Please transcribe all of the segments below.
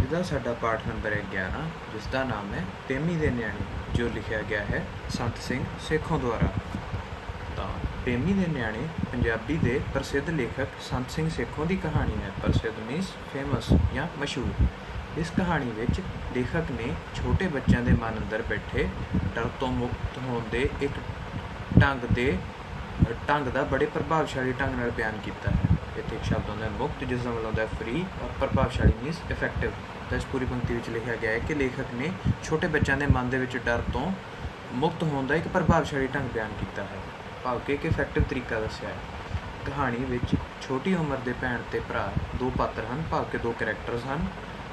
ਇਹਦਾ ਸਾਡਾ ਪਾਠ ਨੰਬਰ ਹੈ 11, ਜਿਸ ਦਾ ਨਾਮ ਹੈ ਪੇਮੀ ਦੇ ਨਿਆਣੇ, ਜੋ ਲਿਖਿਆ ਗਿਆ ਹੈ ਸੰਤ ਸਿੰਘ ਸੇਖੋਂ ਦੁਆਰਾ। ਤਾਂ ਪੇਮੀ ਦੇ ਨਿਆਣੇ ਪੰਜਾਬੀ ਦੇ ਪ੍ਰਸਿੱਧ ਲੇਖਕ ਸੰਤ ਸਿੰਘ ਸੇਖੋਂ ਦੀ ਕਹਾਣੀ ਹੈ। ਪ੍ਰਸਿੱਧ ਮੀਨਸ ਫੇਮਸ ਜਾਂ ਮਸ਼ਹੂਰ। ਇਸ ਕਹਾਣੀ ਵਿੱਚ ਲੇਖਕ ਨੇ ਛੋਟੇ ਬੱਚਿਆਂ ਦੇ ਮਨ ਅੰਦਰ ਬੈਠੇ ਡਰ ਤੋਂ ਮੁਕਤ ਹੋਣ ਦੇ ਇੱਕ ਢੰਗ ਦਾ ਬੜੇ ਪ੍ਰਭਾਵਸ਼ਾਲੀ ਢੰਗ ਨਾਲ ਬਿਆਨ ਕੀਤਾ ਹੈ। ਇੱਥੇ ਇੱਕ ਸ਼ਬਦ ਆਉਂਦਾ ਹੈ ਮੁਕਤ, ਜਿਸ ਦਾ ਮਤਲਬ ਹੁੰਦਾ ਫਰੀ, ਔਰ ਪ੍ਰਭਾਵਸ਼ਾਲੀ ਮੀਨਸ ਇਫੈਕਟਿਵ। ਤਾਂ ਇਸ ਪੂਰੀ ਪੰਕਤੀ ਵਿੱਚ ਲਿਖਿਆ ਗਿਆ ਹੈ ਕਿ ਲੇਖਕ ਨੇ ਛੋਟੇ ਬੱਚਿਆਂ ਦੇ ਮਨ ਦੇ ਵਿੱਚ ਡਰ ਤੋਂ ਮੁਕਤ ਹੋਣ ਦਾ ਇੱਕ ਪ੍ਰਭਾਵਸ਼ਾਲੀ ਢੰਗ ਬਿਆਨ ਕੀਤਾ ਹੈ, ਭਾਵ ਕਿ ਇੱਕ ਇਫੈਕਟਿਵ ਤਰੀਕਾ ਦੱਸਿਆ ਹੈ। ਕਹਾਣੀ ਵਿੱਚ ਛੋਟੀ ਉਮਰ ਦੇ ਭੈਣ ਅਤੇ ਭਰਾ ਦੋ ਪਾਤਰ ਹਨ, ਭਾਵ ਕਿ ਦੋ ਕਰੈਕਟਰਸ ਹਨ।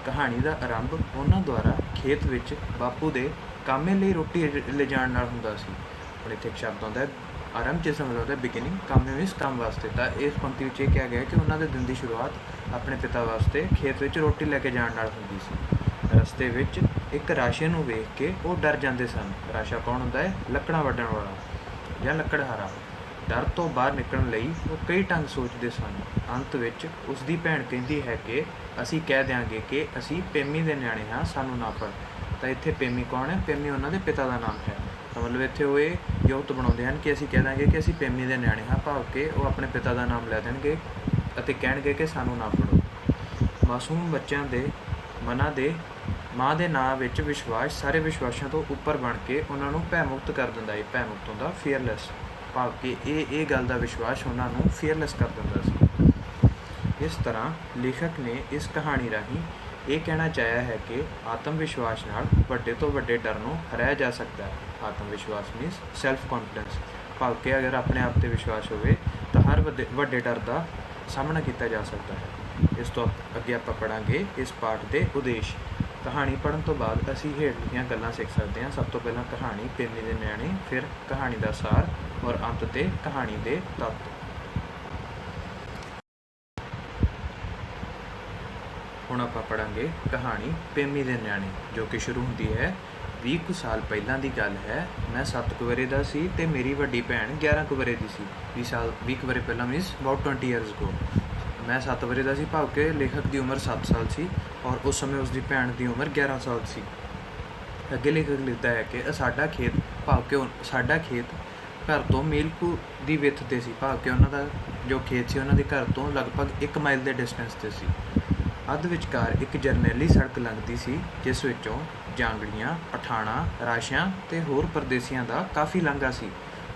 ਕਹਾਣੀ ਦਾ ਆਰੰਭ ਉਹਨਾਂ ਦੁਆਰਾ ਖੇਤ ਵਿੱਚ ਬਾਪੂ ਦੇ ਕਾਮੇ ਲਈ ਰੋਟੀ ਲਿਜਾਣ ਨਾਲ ਹੁੰਦਾ ਸੀ। ਹੁਣ ਇੱਥੇ ਇੱਕ ਸ਼ਬਦ ਆਉਂਦਾ ਹੈ ਆਰੰਭ, ਜਿਸ ਦਾ ਮਤਲਬ ਹੁੰਦਾ ਬਿਗਿਨਿੰਗ, ਕਾਮੇ ਮੀਨਸ ਕੰਮ ਵਾਸਤੇ। ਤਾਂ ਇਸ ਪੰਕਤੀ ਵਿੱਚ ਇਹ ਕਿਹਾ ਗਿਆ ਕਿ ਉਹਨਾਂ ਦੇ ਦਿਨ ਦੀ ਸ਼ੁਰੂਆਤ ਆਪਣੇ ਪਿਤਾ ਵਾਸਤੇ ਖੇਤ ਵਿੱਚ ਰੋਟੀ ਲੈ ਕੇ ਜਾਣ ਨਾਲ ਹੁੰਦੀ ਸੀ। ਰਸਤੇ ਵਿੱਚ ਇੱਕ ਰਾਸ਼ੇ ਨੂੰ ਵੇਖ ਕੇ ਉਹ ਡਰ ਜਾਂਦੇ ਸਨ। ਰਾਸ਼ਾ ਕੌਣ ਹੁੰਦਾ ਹੈ? ਲੱਕੜਾਂ ਵੱਢਣ ਵਾਲਾ ਜਾਂ ਲੱਕੜਹਾਰਾ। ਡਰ ਤੋਂ ਬਾਹਰ ਨਿਕਲਣ ਲਈ ਉਹ ਕਈ ਢੰਗ ਸੋਚਦੇ ਸਨ। ਅੰਤ ਵਿੱਚ ਉਸ ਦੀ ਭੈਣ ਕਹਿੰਦੀ ਹੈ ਕਿ ਅਸੀਂ ਕਹਿ ਦਿਆਂਗੇ ਕਿ ਅਸੀਂ ਪੇਮੀ ਦੇ ਨਿਆਣੇ ਹਾਂ, ਸਾਨੂੰ ਨਾ ਫੜ। ਤਾਂ ਇੱਥੇ ਪੇਮੀ ਕੌਣ ਹੈ? ਪੇਮੀ ਉਹਨਾਂ ਦੇ ਪਿਤਾ ਦਾ ਨਾਮ ਹੈ। ਤਾਂ ਮਤਲਬ ਇੱਥੇ ਉਹ ਇਹ ਯੁਕਤ ਬਣਾਉਂਦੇ ਹਨ ਕਿ ਅਸੀਂ ਕਹਿ ਦਾਂਗੇ ਕਿ ਅਸੀਂ ਪੇਮੀ ਦੇ ਨਿਆਣੇ ਹਾਂ, ਭਾਵ ਕਿ ਉਹ ਆਪਣੇ ਪਿਤਾ ਦਾ ਨਾਮ ਲੈ ਦੇਣਗੇ ਅਤੇ ਕਹਿਣਗੇ ਕਿ ਸਾਨੂੰ ਨਾ ਫੜੋ। ਮਾਸੂਮ ਬੱਚਿਆਂ ਦੇ ਮਨਾਂ ਦੇ ਮਾਂ ਦੇ ਨਾਂ ਵਿੱਚ ਵਿਸ਼ਵਾਸ ਸਾਰੇ ਵਿਸ਼ਵਾਸਾਂ ਤੋਂ ਉੱਪਰ ਬਣ ਕੇ ਉਹਨਾਂ ਨੂੰ ਭੈ ਮੁਕਤ ਕਰ ਦਿੰਦਾ ਹੈ। ਭੈ ਮੁਕਤ ਹੁੰਦਾ ਫੀਅਰਲੈਸ, ਭਾਵ ਕਿ ਇਹ ਗੱਲ ਦਾ ਵਿਸ਼ਵਾਸ ਉਹਨਾਂ ਨੂੰ ਫੀਅਰਲੈਸ ਕਰ ਦਿੰਦਾ ਸੀ। ਇਸ ਤਰ੍ਹਾਂ ਲੇਖਕ ਨੇ ਇਸ ਕਹਾਣੀ ਰਾਹੀਂ ਇਹ ਕਹਿਣਾ ਚਾਹਿਆ ਹੈ ਕਿ ਆਤਮ ਵਿਸ਼ਵਾਸ ਨਾਲ ਵੱਡੇ ਤੋਂ ਵੱਡੇ ਡਰ ਨੂੰ ਹਰਾਇਆ ਜਾ ਸਕਦਾ ਹੈ। ਆਤਮ ਵਿਸ਼ਵਾਸ ਮੀਨਸ ਸੈਲਫ ਕੌਨਫੀਡੈਂਸ, ਭਾਵ ਕਿ ਅਗਰ ਆਪਣੇ ਆਪ 'ਤੇ ਵਿਸ਼ਵਾਸ ਹੋਵੇ ਤਾਂ ਹਰ ਵੱਡੇ ਡਰ ਦਾ ਸਾਹਮਣਾ ਕੀਤਾ ਜਾ ਸਕਦਾ ਹੈ। ਇਸ ਤੋਂ ਅੱਗੇ ਆਪਾਂ ਪੜ੍ਹਾਂਗੇ ਇਸ ਪਾਠ ਦੇ ਉਦੇਸ਼। ਕਹਾਣੀ ਪੜ੍ਹਨ ਤੋਂ ਬਾਅਦ ਅਸੀਂ ਹੇਠ ਲਿਖੀਆਂ ਗੱਲਾਂ ਸਿੱਖ ਸਕਦੇ ਹਾਂ। ਸਭ ਤੋਂ ਪਹਿਲਾਂ ਕਹਾਣੀ ਪੇਮੀ ਦੇ ਨਿਆਣੇ, ਫਿਰ ਕਹਾਣੀ ਦਾ ਸਾਰ, ਔਰ ਅੰਤ 'ਤੇ ਕਹਾਣੀ ਦੇ ਤੱਤ। ਹੁਣ ਆਪਾਂ ਪੜ੍ਹਾਂਗੇ ਕਹਾਣੀ ਪੇਮੀ ਦੇ ਨਿਆਣੇ, ਜੋ ਕਿ ਸ਼ੁਰੂ ਹੁੰਦੀ ਹੈ 20 ਕੁ ਸਾਲ ਪਹਿਲਾਂ ਦੀ ਗੱਲ ਹੈ। ਮੈਂ 7 ਕੁ ਵਰ੍ਹੇ ਦਾ ਸੀ ਅਤੇ ਮੇਰੀ ਵੱਡੀ ਭੈਣ 11 ਕੁ ਵਰ੍ਹੇ ਦੀ ਸੀ। 20 ਕੁ ਵਰ੍ਹੇ ਪਹਿਲਾਂ ਮੀਨਸ ਅਬਾਊਟ 20 ਈਅਰਸ ਅਗੋ। ਮੈਂ 7 ਵਰ੍ਹੇ ਦਾ ਸੀ, ਭਾਵ ਕਿ ਲੇਖਕ ਦੀ ਉਮਰ 7 ਸਾਲ ਸੀ, ਔਰ ਉਸ ਸਮੇਂ ਉਸ ਦੀ ਭੈਣ ਦੀ ਉਮਰ 11 ਸਾਲ ਸੀ। ਅੱਗੇ ਲੇਖਕ ਲਿਖਦਾ ਹੈ ਕਿ ਸਾਡਾ ਖੇਤ, ਭਾਵ ਕਿ ਸਾਡਾ ਖੇਤ ਘਰ ਤੋਂ ਮੀਲ ਕੁ ਦੀ ਵਿੱਥ 'ਤੇ ਸੀ, ਭਾਵ ਕਿ ਉਹਨਾਂ ਦਾ ਜੋ ਖੇਤ ਸੀ ਉਹਨਾਂ ਦੇ ਘਰ ਤੋਂ ਲਗਭਗ 1 ਮਾਈਲ ਦੇ ਡਿਸਟੈਂਸ 'ਤੇ ਸੀ। ਅੱਧ ਵਿਚਕਾਰ ਇੱਕ ਜਰਨੈਲੀ ਸੜਕ ਲੰਘਦੀ ਸੀ, ਜਿਸ ਵਿੱਚੋਂ ਜਾਂਗੜੀਆਂ, ਪਠਾਣਾਂ, ਰਾਸ਼ਿਆਂ ਅਤੇ ਹੋਰ ਪਰਦੇਸੀਆਂ ਦਾ ਕਾਫੀ ਲਾਂਘਾ ਸੀ।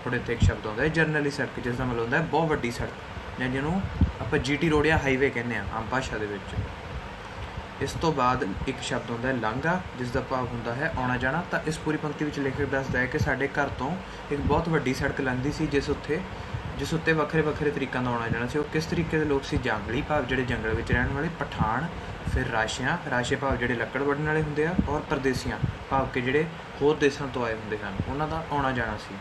ਹੁਣ ਇੱਥੇ ਇੱਕ ਸ਼ਬਦ ਆਉਂਦਾ ਹੈ ਜਰਨੈਲੀ ਸੜਕ, ਜਿਸ ਦਾ ਮਤਲਬ ਹੁੰਦਾ ਹੈ ਬਹੁਤ ਵੱਡੀ ਸੜਕ, ਜਾਂ ਜਿਹਨੂੰ ਆਪਾਂ GT ਰੋਡ ਜਾਂ ਹਾਈਵੇ ਕਹਿੰਦੇ ਹਾਂ ਆਮ ਭਾਸ਼ਾ ਦੇ ਵਿੱਚ। ਇਸ ਤੋਂ ਬਾਅਦ ਇੱਕ ਸ਼ਬਦ ਆਉਂਦਾ ਹੈ ਲਾਂਘਾ, ਜਿਸ ਦਾ ਭਾਵ ਹੁੰਦਾ ਹੈ ਆਉਣਾ ਜਾਣਾ। ਤਾਂ ਇਸ ਪੂਰੀ ਪੰਕਤੀ ਵਿੱਚ ਲੇਖਕ ਦੱਸਦਾ ਹੈ ਕਿ ਸਾਡੇ ਘਰ ਤੋਂ ਇੱਕ ਬਹੁਤ ਵੱਡੀ ਸੜਕ ਲੰਘਦੀ ਸੀ, ਜਿਸ ਉੱਤੇ ਵੱਖਰੇ ਵੱਖਰੇ ਤਰੀਕਿਆਂ ਦਾ ਆਉਣਾ ਜਾਣਾ ਸੀ। ਉਹ ਕਿਸ ਤਰੀਕੇ ਦੇ ਲੋਕ ਸੀ? ਜਾਂਗਲੀ, ਭਾਵ ਜਿਹੜੇ ਜੰਗਲ ਵਿੱਚ ਰਹਿਣ ਵਾਲੇ, ਪਠਾਣ, ਫਿਰ ਰਾਸ਼ੇ ਭਾਵ ਜਿਹੜੇ ਲੱਕੜ ਵੱਢਣ ਵਾਲੇ ਹੁੰਦੇ ਆ, ਔਰ ਪਰਦੇਸੀਆਂ ਭਾਵ ਕਿ ਜਿਹੜੇ ਹੋਰ ਦੇਸ਼ਾਂ ਤੋਂ ਆਏ ਹੁੰਦੇ ਹਨ, ਉਹਨਾਂ ਦਾ ਆਉਣਾ ਜਾਣਾ ਸੀ।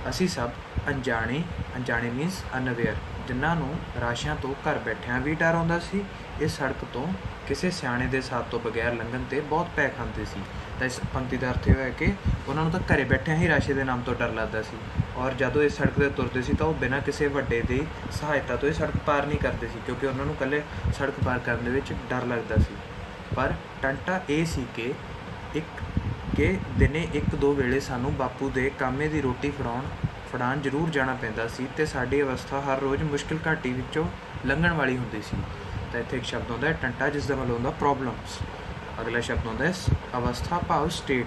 ਅਸੀਂ ਸਭ ਅਣਜਾਣੇ ਮੀਨਸ ਅਨਅਵੇਅਰ, ਜਿਨ੍ਹਾਂ ਨੂੰ ਰਾਸ਼ਿਆਂ ਤੋਂ ਘਰ ਬੈਠਿਆਂ ਵੀ ਡਰ ਆਉਂਦਾ ਸੀ, ਇਸ ਸੜਕ ਤੋਂ ਕਿਸੇ ਸਿਆਣੇ ਦੇ ਸਾਥ ਤੋਂ ਬਗੈਰ ਲੰਘਣ 'ਤੇ ਬਹੁਤ ਭੈ ਖਾਂਦੇ ਸੀ। ਤਾਂ ਇਸ ਪੰਕਤੀ ਦਾ ਅਰਥ ਇਹ ਹੋਇਆ ਕਿ ਉਹਨਾਂ ਨੂੰ ਤਾਂ ਘਰੇ ਬੈਠਿਆਂ ਹੀ ਰਾਸ਼ੇ ਦੇ ਨਾਮ ਤੋਂ ਡਰ ਲੱਗਦਾ ਸੀ, ਔਰ ਜਦੋਂ ਇਸ ਸੜਕ 'ਤੇ ਤੁਰਦੇ ਸੀ ਤਾਂ ਉਹ ਬਿਨਾਂ ਕਿਸੇ ਵੱਡੇ ਦੀ ਸਹਾਇਤਾ ਤੋਂ ਇਹ ਸੜਕ ਪਾਰ ਨਹੀਂ ਕਰਦੇ ਸੀ, ਕਿਉਂਕਿ ਉਹਨਾਂ ਨੂੰ ਇਕੱਲੇ ਸੜਕ ਪਾਰ ਕਰਨ ਦੇ ਵਿੱਚ ਡਰ ਲੱਗਦਾ ਸੀ। ਪਰ ਟੰਟਾ ਇਹ ਸੀ ਕਿ ਦਿਨੇ 1-2 ਵੇਲੇ ਸਾਨੂੰ ਬਾਪੂ ਦੇ ਕਾਮੇ ਦੀ ਰੋਟੀ ਫੜਾਉਣ ਜ਼ਰੂਰ ਜਾਣਾ ਪੈਂਦਾ ਸੀ, ਅਤੇ ਸਾਡੀ ਅਵਸਥਾ ਹਰ ਰੋਜ਼ ਮੁਸ਼ਕਿਲ ਘਾਟੀ ਵਿੱਚੋਂ ਲੰਘਣ ਵਾਲੀ ਹੁੰਦੀ ਸੀ। ਤਾਂ ਇੱਥੇ ਇੱਕ ਸ਼ਬਦ ਆਉਂਦਾ ਹੈ ਟੰਟਾ, ਜਿਸ ਦਾ ਮਤਲਬ ਹੁੰਦਾ ਪ੍ਰੋਬਲਮਸ। ਅਗਲਾ ਸ਼ਬਦ ਆਉਂਦਾ ਹੈ ਅਵਸਥਾ ਭਾਵ ਸਟੇਟ,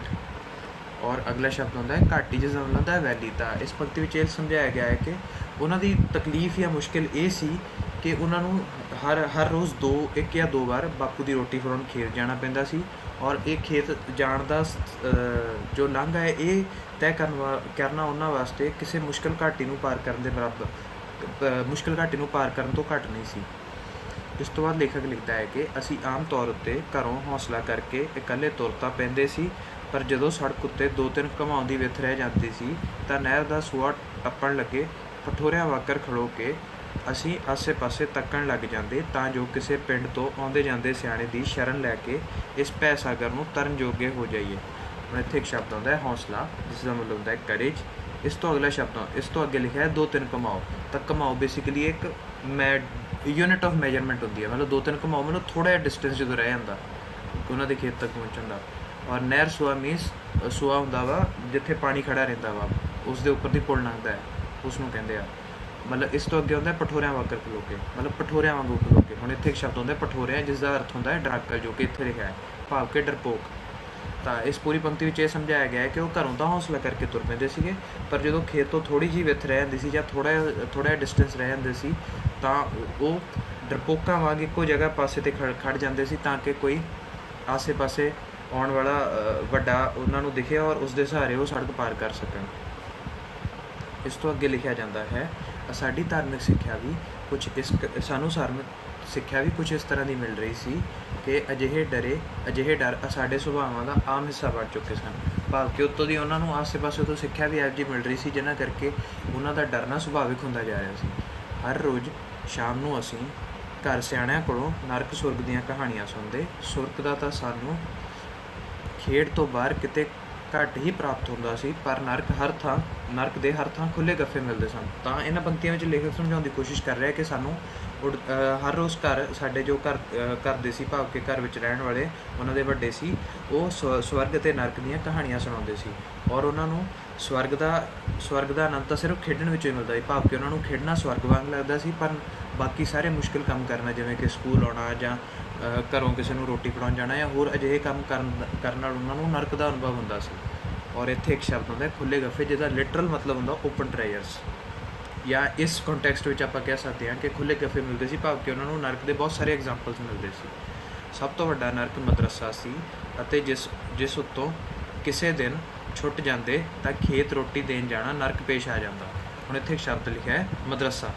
ਔਰ ਅਗਲਾ ਸ਼ਬਦ ਹੁੰਦਾ ਹੈ ਘਾਟੀ, ਜਿਸ ਦਾ ਮਤਲਬ ਹੁੰਦਾ ਹੈ ਵੈਲੀ। ਤਾਂ ਇਸ ਪੰਕਤੀ ਵਿੱਚ ਇਹ ਸਮਝਾਇਆ ਗਿਆ ਹੈ ਕਿ ਉਹਨਾਂ ਦੀ ਤਕਲੀਫ ਜਾਂ ਮੁਸ਼ਕਿਲ ਇਹ ਸੀ ਕਿ ਉਹਨਾਂ ਨੂੰ ਹਰ ਰੋਜ਼ 1 ਜਾਂ 2 ਵਾਰ ਬਾਪੂ ਦੀ ਰੋਟੀ ਫੜਾਉਣ ਖੇਤ ਜਾਣਾ ਪੈਂਦਾ ਸੀ, ਔਰ ਇਹ ਖੇਤ ਜਾਣ ਦਾ ਜੋ ਲਾਂਘਾ ਹੈ ਇਹ ਤੈਅ ਕਰਨਾ ਉਹਨਾਂ ਵਾਸਤੇ ਕਿਸੇ ਮੁਸ਼ਕਿਲ ਘਾਟੀ ਨੂੰ ਪਾਰ ਕਰਨ ਦੇ ਬਰਾਬਰ, ਮੁਸ਼ਕਿਲ ਘਾਟੀ ਨੂੰ ਪਾਰ ਕਰਨ ਤੋਂ ਘੱਟ ਨਹੀਂ ਸੀ। ਇਸ ਤੋਂ ਬਾਅਦ ਲੇਖਕ ਲਿਖਦਾ ਹੈ ਕਿ ਅਸੀਂ ਆਮ ਤੌਰ ਉੱਤੇ ਘਰੋਂ ਹੌਸਲਾ ਕਰਕੇ ਇਕੱਲੇ ਤੁਰ ਤਾਂ ਪੈਂਦੇ ਸੀ, ਪਰ ਜਦੋਂ ਸੜਕ ਉੱਤੇ 2-3 ਘੁਮਾਉਣ ਵਿੱਥ ਰਹਿ ਜਾਂਦੀ ਸੀ ਤਾਂ ਨਹਿਰ ਦਾ ਸੂਆ ਟੱਪਣ ਲੱਗੇ ਪਠੋਰਿਆਂ ਵਾਕਰ ਖੜੋ ਕੇ ਅਸੀਂ ਆਸੇ-ਪਾਸੇ ਤੱਕਣ ਲੱਗ ਜਾਂਦੇ, ਤਾਂ ਜੋ ਕਿਸੇ ਪਿੰਡ ਤੋਂ ਆਉਂਦੇ ਜਾਂਦੇ ਸਿਆਣੇ ਦੀ ਸ਼ਰਨ ਲੈ ਕੇ ਇਸ ਭੈ ਸਾਗਰ ਨੂੰ ਤਰਨ ਜੋਗੇ ਹੋ ਜਾਈਏ। ਹੁਣ ਇੱਥੇ ਇੱਕ ਸ਼ਬਦ ਆਉਂਦਾ ਹੈ ਹੌਸਲਾ, ਜਿਸ ਦਾ ਮਤਲਬ ਹੁੰਦਾ ਹੈ ਕਰੇਜ। ਇਸ ਤੋਂ ਅੱਗੇ ਲਿਖਿਆ ਹੈ 2-3 ਘੁਮਾਓ। ਤਾਂ ਘੁਮਾਓ ਬੇਸਿਕਲੀ ਇੱਕ ਯੂਨਿਟ ਆਫ ਮੈਜਰਮੈਂਟ ਹੁੰਦੀ ਹੈ, ਮਤਲਬ 2-3 ਘੁਮਾਓ ਮਤਲਬ ਥੋੜ੍ਹਾ ਜਿਹਾ ਡਿਸਟੈਂਸ ਜਦੋਂ ਰਹਿ ਜਾਂਦਾ, ਉਹਨਾਂ ਦੇ ਖੇਤ ਤੱਕ ਪਹੁੰਚਣ ਦਾ। ਔਰ ਨਹਿਰ ਸੂਆ ਮੀਨਸ ਸੂਆ ਹੁੰਦਾ ਵਾ ਜਿੱਥੇ ਪਾਣੀ ਖੜਾ ਰਹਿੰਦਾ ਵਾ, ਉਸ ਦੇ ਉੱਪਰ ਦੀ ਪੁਲ ਲੰਘਦਾ ਹੈ, ਉਸ ਨੂੰ ਕਹਿੰਦੇ ਆ। ਮਤਲਬ ਇਸ ਤੋਂ ਅੱਗੇ ਹੁੰਦਾ ਪਠੋਰਿਆਂ ਵਾਂਗਰ ਖਲੋ ਕੇ, ਮਤਲਬ ਪਠੋਰਿਆਂ ਵਾਂਗੂ ਖਲੋ ਕੇ। ਹੁਣ ਇੱਥੇ ਇੱਕ ਸ਼ਬਦ ਹੁੰਦਾ ਪਠੋਰਿਆਂ, ਜਿਸ ਦਾ ਅਰਥ ਹੁੰਦਾ ਹੈ ਡਰਾਕਰ, ਜੋ ਕਿ ਇੱਥੇ ਲਿਖਿਆ ਹੈ, ਭਾਵ ਕਿ ਡਰਪੋਕ। ਤਾਂ ਇਸ ਪੂਰੀ ਪੰਕਤੀ ਵਿੱਚ ਇਹ ਸਮਝਾਇਆ ਗਿਆ ਹੈ ਕਿ ਉਹ ਘਰੋਂ ਤਾਂ ਹੌਸਲਾ ਕਰਕੇ ਤੁਰ ਪੈਂਦੇ ਸੀਗੇ, ਪਰ ਜਦੋਂ ਖੇਤ ਤੋਂ ਥੋੜ੍ਹੀ ਜਿਹੀ ਵਿੱਥ ਰਹਿ ਜਾਂਦੀ ਸੀ ਜਾਂ ਥੋੜ੍ਹਾ ਜਿਹਾ ਡਿਸਟੈਂਸ ਰਹਿ ਜਾਂਦੇ ਸੀ, ਤਾਂ ਉਹ ਡਰਪੋਕਾਂ ਵਾਂਗ ਇੱਕੋ ਜਗ੍ਹਾ ਪਾਸੇ 'ਤੇ ਖੜ੍ਹ ਜਾਂਦੇ ਸੀ, ਤਾਂ ਕਿ ਕੋਈ ਆਸੇ ਪਾਸੇ ਆਉਣ ਵਾਲਾ ਵੱਡਾ ਉਹਨਾਂ ਨੂੰ ਦਿਖੇ ਔਰ ਉਸ ਦੇ ਸਹਾਰੇ ਉਹ ਸੜਕ ਪਾਰ ਕਰ ਸਕਣ। ਇਸ ਤੋਂ ਅੱਗੇ ਲਿਖਿਆ ਜਾਂਦਾ ਹੈ, ਸਾਡੀ ਧਾਰਮਿਕ ਸਿੱਖਿਆ ਵੀ ਕੁਛ ਸਾਨੂੰ ਧਾਰਮਿਕ ਸਿੱਖਿਆ ਵੀ ਕੁਛ ਇਸ ਤਰ੍ਹਾਂ ਦੀ ਮਿਲ ਰਹੀ ਸੀ ਕਿ ਅਜਿਹੇ ਡਰ ਸਾਡੇ ਸੁਭਾਵਾਂ ਦਾ ਆਮ ਹਿੱਸਾ ਬਣ ਚੁੱਕੇ ਸਨ। ਭਾਵ ਕਿ ਉੱਤੋਂ ਦੀ ਉਹਨਾਂ ਨੂੰ ਆਸੇ ਪਾਸੇ ਤੋਂ ਸਿੱਖਿਆ ਵੀ ਇਹੋ ਜਿਹੀ ਮਿਲ ਰਹੀ ਸੀ, ਜਿਨ੍ਹਾਂ ਕਰਕੇ ਉਹਨਾਂ ਦਾ ਡਰਨਾ ਸੁਭਾਵਿਕ ਹੁੰਦਾ ਜਾ ਰਿਹਾ ਸੀ। ਹਰ ਰੋਜ਼ ਸ਼ਾਮ ਨੂੰ ਅਸੀਂ ਘਰ ਸਿਆਣਿਆਂ ਕੋਲੋਂ ਨਰਕ ਸੁਰਗ ਦੀਆਂ ਕਹਾਣੀਆਂ ਸੁਣਦੇ। ਸੁਰਗ ਦਾ ਤਾਂ ਸਾਨੂੰ ਖੇਡ ਤੋਂ ਬਾਹਰ ਕਿਤੇ ਘੱਟ ਹੀ ਪ੍ਰਾਪਤ ਹੁੰਦਾ ਸੀ, ਪਰ ਨਰਕ ਦੇ ਹਰ ਥਾਂ ਖੁੱਲ੍ਹੇ ਗੱਫੇ ਮਿਲਦੇ ਸਨ। ਤਾਂ ਇਹਨਾਂ ਪੰਕਤੀਆਂ ਵਿੱਚ ਲੇਖਕ ਸਮਝਾਉਣ ਦੀ ਕੋਸ਼ਿਸ਼ ਕਰ ਰਿਹਾ ਕਿ ਸਾਨੂੰ ਹਰ ਰੋਜ਼ ਸਾਡੇ ਜੋ ਘਰ ਦੇ ਸੀ, ਭਾਵ ਕਿ ਘਰ ਵਿੱਚ ਰਹਿਣ ਵਾਲੇ ਉਹਨਾਂ ਦੇ ਵੱਡੇ ਸੀ, ਉਹ ਸਵਰਗ ਅਤੇ ਨਰਕ ਦੀਆਂ ਕਹਾਣੀਆਂ ਸੁਣਾਉਂਦੇ ਸੀ। ਔਰ ਉਹਨਾਂ ਨੂੰ ਸਵਰਗ ਦਾ ਆਨੰਦ ਤਾਂ ਸਿਰਫ ਖੇਡਣ ਵਿੱਚ ਹੀ ਮਿਲਦਾ ਸੀ, ਭਾਵ ਕਿ ਉਹਨਾਂ ਨੂੰ ਖੇਡਣਾ ਸਵਰਗ ਵਾਂਗ ਲੱਗਦਾ ਸੀ, ਪਰ ਬਾਕੀ ਸਾਰੇ ਮੁਸ਼ਕਿਲ ਕੰਮ ਕਰਨਾ, ਜਿਵੇਂ ਕਿ ਸਕੂਲ ਆਉਣਾ ਜਾਂ ਘਰੋਂ ਕਿਸੇ ਨੂੰ ਰੋਟੀ ਫੜਾਉਣ ਜਾਣਾ ਜਾਂ ਹੋਰ ਅਜਿਹੇ ਕੰਮ ਕਰਨ ਨਾਲ ਉਹਨਾਂ ਨੂੰ ਨਰਕ ਦਾ ਅਨੁਭਵ ਹੁੰਦਾ ਸੀ। ਔਰ ਇੱਥੇ ਇੱਕ ਸ਼ਬਦ ਹੁੰਦਾ ਖੁੱਲ੍ਹੇ ਗੱਫੇ, ਜਿਹਦਾ ਲਿਟਰਲ ਮਤਲਬ ਹੁੰਦਾ ਓਪਨ ਟ੍ਰੈਜਰਸ, ਜਾਂ ਇਸ ਕੰਟੈਕਸਟ ਵਿੱਚ ਆਪਾਂ ਕਹਿ ਸਕਦੇ ਹਾਂ ਕਿ ਖੁੱਲ੍ਹੇ ਗੱਫੇ ਮਿਲਦੇ ਸੀ, ਭਾਵ ਕਿ ਉਹਨਾਂ ਨੂੰ ਨਰਕ ਦੇ ਬਹੁਤ ਸਾਰੇ ਐਗਜ਼ਾਮਪਲਸ ਮਿਲਦੇ ਸੀ। ਸਭ ਤੋਂ ਵੱਡਾ ਨਰਕ ਮਦਰਸਾ ਸੀ, ਅਤੇ ਜਿਸ ਉੱਤੋਂ ਕਿਸੇ ਦਿਨ ਛੁੱਟ ਜਾਂਦੇ ਤਾਂ ਖੇਤ ਰੋਟੀ ਦੇਣ ਜਾਣਾ ਨਰਕ ਪੇਸ਼ ਆ ਜਾਂਦਾ। ਹੁਣ ਇੱਥੇ ਇੱਕ ਸ਼ਬਦ ਲਿਖਿਆ ਹੈ ਮਦਰਸਾ।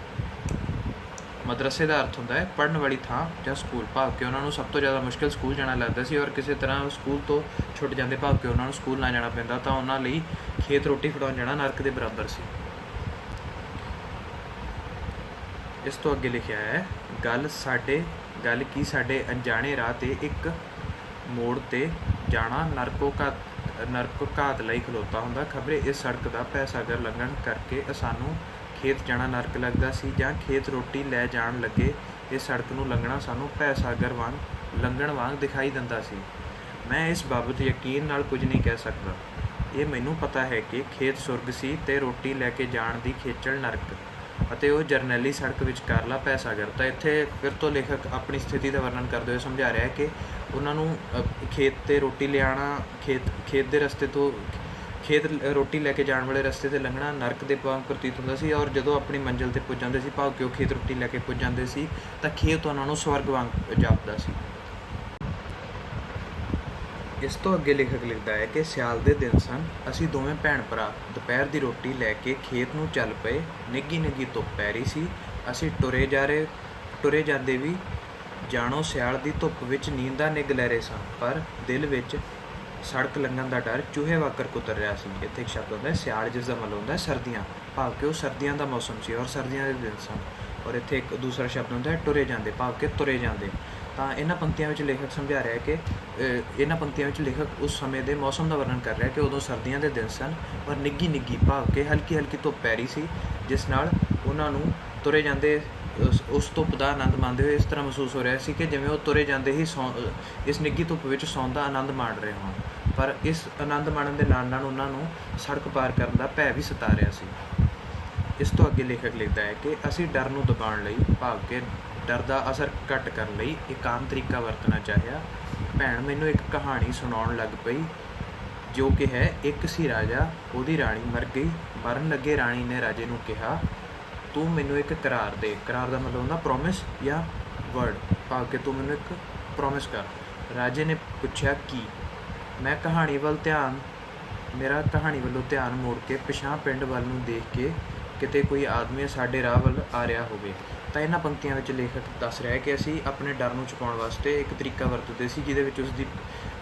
ਮਦਰਸੇ ਦਾ ਅਰਥ ਹੁੰਦਾ ਹੈ ਪੜ੍ਹਨ ਵਾਲੀ ਥਾਂ ਜਾਂ ਸਕੂਲ, ਭਾਵ ਕਿ ਉਹਨਾਂ ਨੂੰ ਸਭ ਤੋਂ ਜ਼ਿਆਦਾ ਮੁਸ਼ਕਿਲ ਸਕੂਲ ਜਾਣਾ ਲੱਗਦਾ ਸੀ, ਔਰ ਕਿਸੇ ਤਰ੍ਹਾਂ ਸਕੂਲ ਤੋਂ ਛੁੱਟ ਜਾਂਦੇ, ਭਾਵ ਕਿ ਉਹਨਾਂ ਨੂੰ ਸਕੂਲ ਨਾ ਜਾਣਾ ਪੈਂਦਾ, ਤਾਂ ਉਹਨਾਂ ਲਈ ਖੇਤ ਰੋਟੀ ਫੜਾਉਣ ਜਾਣਾ ਨਰਕ ਦੇ ਬਰਾਬਰ ਸੀ। ਇਸ ਤੋਂ ਅੱਗੇ ਲਿਖਿਆ ਹੈ, ਗੱਲ ਕੀ ਸਾਡੇ ਅਣਜਾਣੇ ਰਾਹ 'ਤੇ ਇੱਕ ਮੋੜ 'ਤੇ ਜਾਣਾ ਨਰਕੋ ਘਾਤ ਲਈ ਖਲੋਤਾ ਹੁੰਦਾ। ਖਬਰੇ ਇਸ ਸੜਕ ਦਾ ਭੈਸਾਗਰ ਲੰਘਣ ਕਰਕੇ ਸਾਨੂੰ ਖੇਤ ਜਾਣਾ ਨਰਕ ਲੱਗਦਾ ਸੀ, ਜਾਂ ਖੇਤ ਰੋਟੀ ਲੈ ਜਾਣ ਲੱਗੇ ਇਸ ਸੜਕ ਨੂੰ ਲੰਘਣਾ ਸਾਨੂੰ ਭੈਸਾਗਰ ਲੰਘਣ ਵਾਂਗ ਦਿਖਾਈ ਦਿੰਦਾ ਸੀ। ਮੈਂ ਇਸ ਬਾਬਤ ਯਕੀਨ ਨਾਲ ਕੁਝ ਨਹੀਂ ਕਹਿ ਸਕਦਾ। ਇਹ ਮੈਨੂੰ ਪਤਾ ਹੈ ਕਿ ਖੇਤ ਸੁਰਗ ਸੀ ਅਤੇ ਰੋਟੀ ਲੈ ਕੇ ਜਾਣ ਦੀ ਖੇਚਲ ਨਰਕ, ਅਤੇ ਉਹ ਜਰਨੈਲੀ ਸੜਕ ਵਿਚਕਾਰਲਾ ਭੈਸਾਗਰ। ਤਾਂ ਇੱਥੇ ਫਿਰ ਤੋਂ ਲੇਖਕ ਆਪਣੀ ਸਥਿਤੀ ਦਾ ਵਰਣਨ ਕਰਦੇ ਹੋਏ ਸਮਝਾ ਰਿਹਾ ਹੈ ਕਿ ਉਹਨਾਂ ਨੂੰ ਖੇਤ 'ਤੇ ਰੋਟੀ ਲਿਆਉਣਾ, ਖੇਤ ਦੇ ਰਸਤੇ ਤੋਂ ਖੇਤ ਰੋਟੀ ਲੈ ਕੇ ਜਾਣ ਵਾਲੇ ਰਸਤੇ 'ਤੇ ਲੰਘਣਾ ਨਰਕ ਦੇ ਵਾਂਗ ਪ੍ਰਤੀਤ ਹੁੰਦਾ ਸੀ, ਔਰ ਜਦੋਂ ਆਪਣੀ ਮੰਜ਼ਿਲ 'ਤੇ ਪੁੱਜ ਜਾਂਦੇ ਸੀ, ਭਾਵ ਕਿ ਉਹ ਖੇਤ ਰੋਟੀ ਲੈ ਕੇ ਪੁੱਜ ਜਾਂਦੇ ਸੀ, ਤਾਂ ਖੇਤ ਉਹਨਾਂ ਨੂੰ ਸਵਰਗ ਵਾਂਗ ਜਾਪਦਾ ਸੀ। ਇਸ ਤੋਂ ਅੱਗੇ ਲੇਖਕ ਲਿਖਦਾ ਹੈ ਕਿ ਸਿਆਲ ਦੇ ਦਿਨ ਸਨ। ਅਸੀਂ ਦੋਵੇਂ ਭੈਣ ਭਰਾ ਦੁਪਹਿਰ ਦੀ ਰੋਟੀ ਲੈ ਕੇ ਖੇਤ ਨੂੰ ਚੱਲ ਪਏ। ਨਿੱਘੀ ਧੁੱਪ ਪੈ ਰਹੀ ਸੀ। ਅਸੀਂ ਟੁਰੇ ਜਾਂਦੇ ਵੀ ਜਾਣੋ ਸਿਆਲ ਦੀ ਧੁੱਪ ਵਿੱਚ ਨੀਂਦਾਂ ਨਿੱਘ ਲੈ ਰਹੇ ਸਨ, ਪਰ ਦਿਲ ਵਿੱਚ ਸੜਕ ਲੰਘਣ ਦਾ ਡਰ ਚੂਹੇ ਵਾਂਗਰ ਕੁਤਰ ਰਿਹਾ ਸੀ। ਇੱਥੇ ਇੱਕ ਸ਼ਬਦ ਹੁੰਦਾ ਸਿਆਲ, ਜਿਸ ਦਾ ਮਤਲਬ ਹੁੰਦਾ ਸਰਦੀਆਂ, ਭਾਵ ਕਿ ਉਹ ਸਰਦੀਆਂ ਦਾ ਮੌਸਮ ਸੀ ਔਰ ਸਰਦੀਆਂ ਦੇ ਦਿਨ ਸਨ। ਔਰ ਇੱਥੇ ਇੱਕ ਦੂਸਰਾ ਸ਼ਬਦ ਹੁੰਦਾ ਟੁਰੇ ਜਾਂਦੇ, ਭਾਵ ਕਿ ਤੁਰੇ ਜਾਂਦੇ। ਤਾਂ ਇਹਨਾਂ ਪੰਕਤੀਆਂ ਵਿੱਚ ਲੇਖਕ ਸਮਝਾ ਰਿਹਾ ਕਿ ਉਸ ਸਮੇਂ ਦੇ ਮੌਸਮ ਦਾ ਵਰਣਨ ਕਰ ਰਿਹਾ ਕਿ ਉਦੋਂ ਸਰਦੀਆਂ ਦੇ ਦਿਨ ਸਨ ਔਰ ਨਿੱਘੀ ਭਾਵ ਕਿ ਹਲਕੀ ਧੁੱਪ ਪੈ ਰਹੀ ਸੀ, ਜਿਸ ਨਾਲ ਉਹਨਾਂ ਨੂੰ ਤੁਰੇ ਜਾਂਦੇ ਉਸ ਧੁੱਪ ਦਾ ਆਨੰਦ ਮਾਣਦੇ ਹੋਏ ਇਸ ਤਰ੍ਹਾਂ ਮਹਿਸੂਸ ਹੋ ਰਿਹਾ ਸੀ ਕਿ ਜਿਵੇਂ ਉਹ ਤੁਰੇ ਜਾਂਦੇ ਹੀ ਇਸ ਨਿੱਘੀ ਧੁੱਪ ਵਿੱਚ ਸੌਣ ਦਾ ਆਨੰਦ ਮਾਣ ਰਹੇ ਹੋਣ। ਪਰ ਇਸ ਆਨੰਦ ਮਾਣਨ ਦੇ ਨਾਲ ਉਹਨਾਂ ਨੂੰ ਸੜਕ ਪਾਰ ਕਰਨ ਦਾ ਭੈ ਵੀ ਸਤਾ ਰਿਹਾ ਸੀ। ਇਸ ਤੋਂ ਅੱਗੇ ਲੇਖਕ ਲਿਖਦਾ ਹੈ ਕਿ ਅਸੀਂ ਡਰ ਨੂੰ ਦਬਾਉਣ ਲਈ, ਭਾਵ ਕਿ ਡਰ ਦਾ ਅਸਰ ਘੱਟ ਕਰਨ ਲਈ ਇੱਕ ਆਮ ਤਰੀਕਾ ਵਰਤਣਾ ਚਾਹਿਆ। ਭੈਣ ਮੈਨੂੰ ਇੱਕ ਕਹਾਣੀ ਸੁਣਾਉਣ ਲੱਗ ਪਈ, ਜੋ ਕਿ ਹੈ, ਇੱਕ ਸੀ ਰਾਜਾ, ਉਹਦੀ ਰਾਣੀ ਮਰ ਗਈ। ਮਰਨ ਲੱਗੇ ਰਾਣੀ ਨੇ ਰਾਜੇ ਨੂੰ ਕਿਹਾ, ਤੂੰ ਮੈਨੂੰ ਇੱਕ ਕਰਾਰ ਦੇ। ਕਰਾਰ ਦਾ ਮਤਲਬ ਹੁੰਦਾ ਪ੍ਰੋਮਿਸ ਜਾਂ ਵਰਡ, ਭਾਵ ਕਿ ਤੂੰ ਮੈਨੂੰ ਇੱਕ ਪ੍ਰੋਮਿਸ ਕਰ। ਰਾਜੇ ਨੇ ਪੁੱਛਿਆ ਕੀ? ਮੇਰਾ ਕਹਾਣੀ ਵੱਲੋਂ ਧਿਆਨ ਮੋੜ ਕੇ ਪਿਛਾਂਹ ਪਿੰਡ ਵੱਲ ਨੂੰ ਦੇਖ ਕੇ ਕਿਤੇ ਕੋਈ ਆਦਮੀ ਸਾਡੇ ਰਾਹ ਵੱਲ ਆ ਰਿਹਾ ਹੋਵੇ। ਤਾਂ ਇਹਨਾਂ ਪੰਕਤੀਆਂ ਵਿੱਚ ਲੇਖਕ ਦੱਸ ਰਿਹਾ ਹੈ ਕਿ ਅਸੀਂ ਆਪਣੇ ਡਰ ਨੂੰ ਛੁਪਾਉਣ ਵਾਸਤੇ ਇੱਕ ਤਰੀਕਾ ਵਰਤਦੇ ਸੀ, ਜਿਹਦੇ ਵਿੱਚ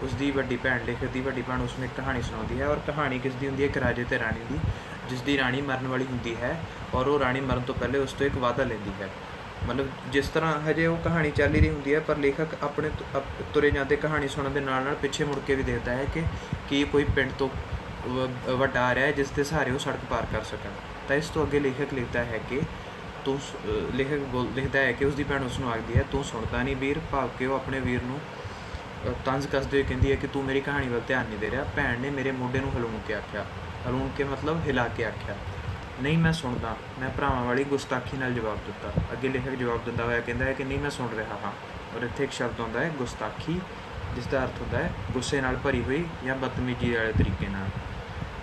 ਉਸਦੀ ਵੱਡੀ ਭੈਣ, ਲੇਖਕ ਦੀ ਵੱਡੀ ਭੈਣ ਉਸਨੂੰ ਇੱਕ ਕਹਾਣੀ ਸੁਣਾਉਂਦੀ ਹੈ। ਔਰ ਕਹਾਣੀ ਕਿਸ ਦੀ ਹੁੰਦੀ ਹੈ? ਇੱਕ ਰਾਜੇ ਅਤੇ ਰਾਣੀ ਦੀ, ਜਿਸ ਦੀ ਰਾਣੀ ਮਰਨ ਵਾਲੀ ਹੁੰਦੀ ਹੈ ਔਰ ਉਹ ਰਾਣੀ ਮਰਨ ਤੋਂ ਪਹਿਲੇ ਉਸ ਤੋਂ ਇੱਕ ਵਾਅਦਾ ਲੈਂਦੀ ਹੈ। ਮਤਲਬ ਜਿਸ ਤਰ੍ਹਾਂ ਹਜੇ ਉਹ ਕਹਾਣੀ ਚੱਲ ਹੀ ਰਹੀ ਹੁੰਦੀ ਹੈ, ਪਰ ਲੇਖਕ ਆਪਣੇ ਤੁਰੇ ਜਾਂਦੇ ਕਹਾਣੀ ਸੁਣਨ ਦੇ ਨਾਲ ਪਿੱਛੇ ਮੁੜ ਕੇ ਵੀ ਦੇਖਦਾ ਹੈ ਕਿ ਕੋਈ ਪਿੰਡ ਤੋਂ ਵੱਡਾ ਆ ਰਿਹਾ ਹੈ ਜਿਸ ਦੇ ਸਹਾਰੇ ਉਹ ਸੜਕ ਪਾਰ ਕਰ ਸਕਣ। ਤਾਂ ਇਸ ਤੋਂ ਅੱਗੇ ਲੇਖਕ ਲਿਖਦਾ ਹੈ ਕਿ ਲਿਖਦਾ ਹੈ ਕਿ ਉਸਦੀ ਭੈਣ ਉਸਨੂੰ ਆਖਦੀ ਹੈ, ਤੂੰ ਸੁਣਦਾ ਨਹੀਂ ਵੀਰ, ਭਾਵ ਕਿ ਉਹ ਆਪਣੇ ਵੀਰ ਨੂੰ ਤੰਜ਼ ਕੱਸਦੇ ਹੋਏ ਕਹਿੰਦੀ ਹੈ ਕਿ ਤੂੰ ਮੇਰੀ ਕਹਾਣੀ ਵੱਲ ਧਿਆਨ ਨਹੀਂ ਦੇ ਰਿਹਾ। ਭੈਣ ਨੇ ਮੇਰੇ ਮੋਢੇ ਨੂੰ ਹਿਲਾਉਣ ਕੇ ਆਖਿਆ, ਹਿਲਾਉਣ ਕੇ ਮਤਲਬ ਹਿਲਾ ਕੇ ਆਖਿਆ, ਨਹੀਂ ਮੈਂ ਸੁਣਦਾ, ਮੈਂ ਭਰਾਵਾਂ ਵਾਲੀ ਗੁਸਤਾਖੀ ਨਾਲ ਜਵਾਬ ਦਿੱਤਾ। ਅੱਗੇ ਲੇਖਕ ਜਵਾਬ ਦਿੰਦਾ ਹੋਇਆ ਕਹਿੰਦਾ ਹੈ ਕਿ ਨਹੀਂ ਮੈਂ ਸੁਣ ਰਿਹਾ ਹਾਂ। ਔਰ ਇੱਥੇ ਇੱਕ ਸ਼ਬਦ ਆਉਂਦਾ ਹੈ ਗੁਸਤਾਖੀ, ਜਿਸ ਦਾ ਅਰਥ ਹੁੰਦਾ ਹੈ ਗੁੱਸੇ ਨਾਲ ਭਰੀ ਹੋਈ ਜਾਂ ਬਦਤਮੀਜ਼ੀ ਵਾਲੇ ਤਰੀਕੇ ਨਾਲ।